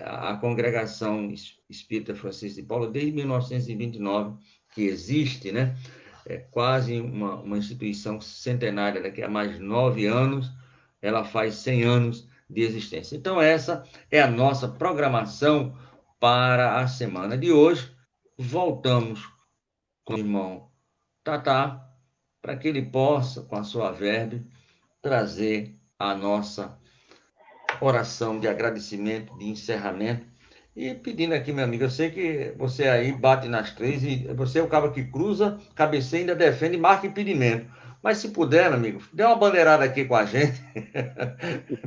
A Congregação Espírita Francisco de Paula, desde 1929, que existe, né? É quase uma instituição centenária, daqui a mais 9 anos, ela faz 100 anos de existência. Então, essa é a nossa programação para a semana de hoje. Voltamos com o irmão Tatá, para que ele possa, com a sua verbe, trazer a nossa oração de agradecimento, de encerramento. E pedindo aqui, meu amigo, eu sei que você aí bate nas 3 e você é o cara que cruza, cabeceia, ainda defende e marca impedimento. Mas se puder, meu amigo, dê uma bandeirada aqui com a gente.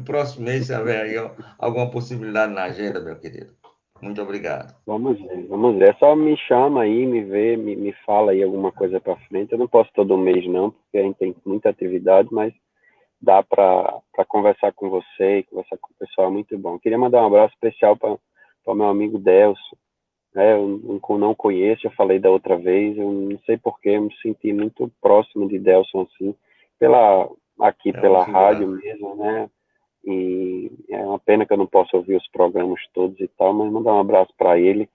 Próximo mês, se houver aí alguma possibilidade na agenda, meu querido. Muito obrigado. Vamos ver, vamos ver. Só me chama aí, me vê, me fala aí alguma coisa para frente. Eu não posso todo mês não, porque a gente tem muita atividade, mas dá para conversar com você e conversar com o pessoal, é muito bom. Queria mandar um abraço especial para o meu amigo Delso, né? Eu não conheço, eu falei da outra vez, eu não sei porquê, eu me senti muito próximo de Delson, assim, pela rádio mesmo, né? E é uma pena que eu não posso ouvir os programas todos e tal, mas mandar um abraço para ele.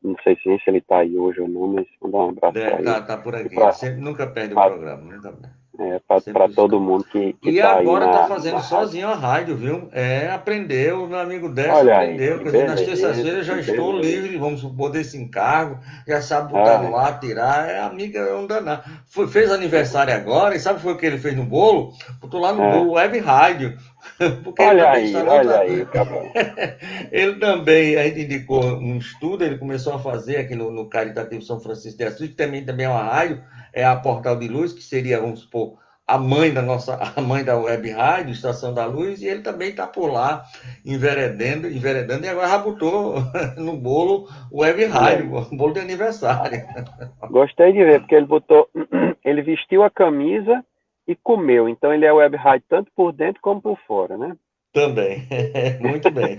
Não sei se ele está aí hoje ou não, mas mandar um abraço para ele. Tá por aqui. Ele sempre, nunca perde o programa. Nunca perde. Para todo mundo que E está aí agora está na fazendo sozinho rádio. a rádio, viu? Aprendeu, meu amigo Décio Olha aí, aprendeu. que Quer dizer, nas beleza, terças-feiras já que estou beleza. livre, vamos supor, desse encargo, já sabe botar no ar, tirar. Amiga, é um danado. Fez aniversário agora, e sabe o que ele fez no bolo? Botou lá no bolo Web Rádio. Porque ele também está Olha aí, cabrão. Ele também, a gente indicou um estudo, ele começou a fazer aqui no Caritativo São Francisco de Assis, que também é uma rádio, é a Portal de Luz, que seria, vamos supor, a mãe da Web Rádio, Estação da Luz, e ele também está por lá, enveredando, e agora já botou no bolo Web Rádio, o bolo de aniversário. Gostei de ver, porque ele vestiu a camisa e comeu, então ele é Web Rádio tanto por dentro como por fora, né? Também, muito bem.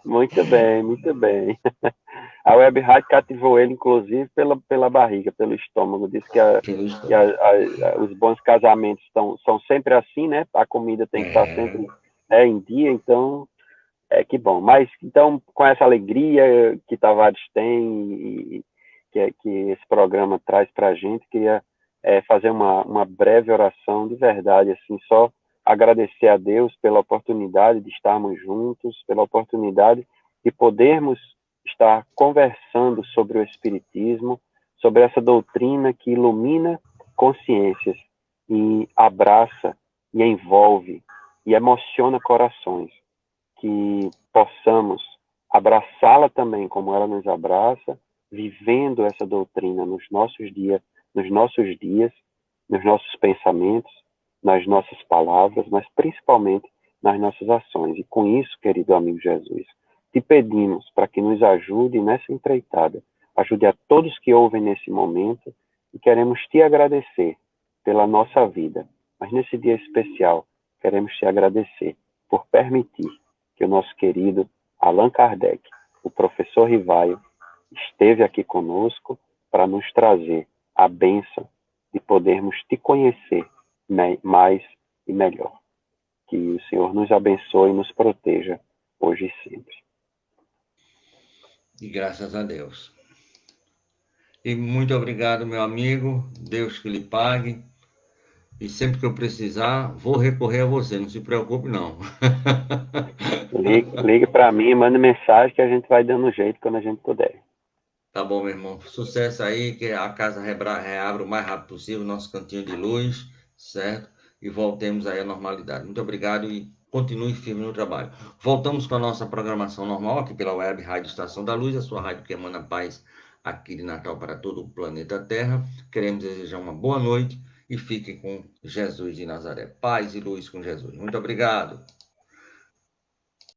Muito bem, muito bem. A Web Rádio cativou ele, inclusive, pela barriga, pelo estômago. Diz que os bons casamentos são sempre assim, né? A comida tem que estar sempre em dia, então, que bom. Mas, então, com essa alegria que Tavares tem e que esse programa traz para a gente, queria fazer uma breve oração de verdade, assim, só agradecer a Deus pela oportunidade de estarmos juntos, pela oportunidade de podermos estar conversando sobre o Espiritismo, sobre essa doutrina que ilumina consciências e abraça e envolve e emociona corações, que possamos abraçá-la também como ela nos abraça, vivendo essa doutrina nos nossos dias nos nossos dias, nos nossos pensamentos, nas nossas palavras, mas principalmente nas nossas ações. E com isso, querido amigo Jesus, te pedimos para que nos ajude nessa empreitada, ajude a todos que ouvem nesse momento, e queremos te agradecer pela nossa vida. Mas nesse dia especial, queremos te agradecer por permitir que o nosso querido Allan Kardec, o professor Rivaio, esteve aqui conosco para nos trazer a bênção de podermos te conhecer mais e melhor. Que o Senhor nos abençoe e nos proteja hoje e sempre. E graças a Deus. E muito obrigado, meu amigo. Deus que lhe pague. E sempre que eu precisar, vou recorrer a você. Não se preocupe, não. Ligue para mim, mande mensagem que a gente vai dando jeito quando a gente puder. Tá bom, meu irmão. Sucesso aí, que a casa reabra o mais rápido possível, nosso cantinho de luz, certo? E voltemos aí à normalidade. Muito obrigado e continue firme no trabalho. Voltamos com a nossa programação normal aqui pela web Rádio Estação da Luz, a sua rádio que emana paz aqui de Natal para todo o planeta Terra. Queremos desejar uma boa noite e fiquem com Jesus de Nazaré. Paz e luz com Jesus. Muito obrigado.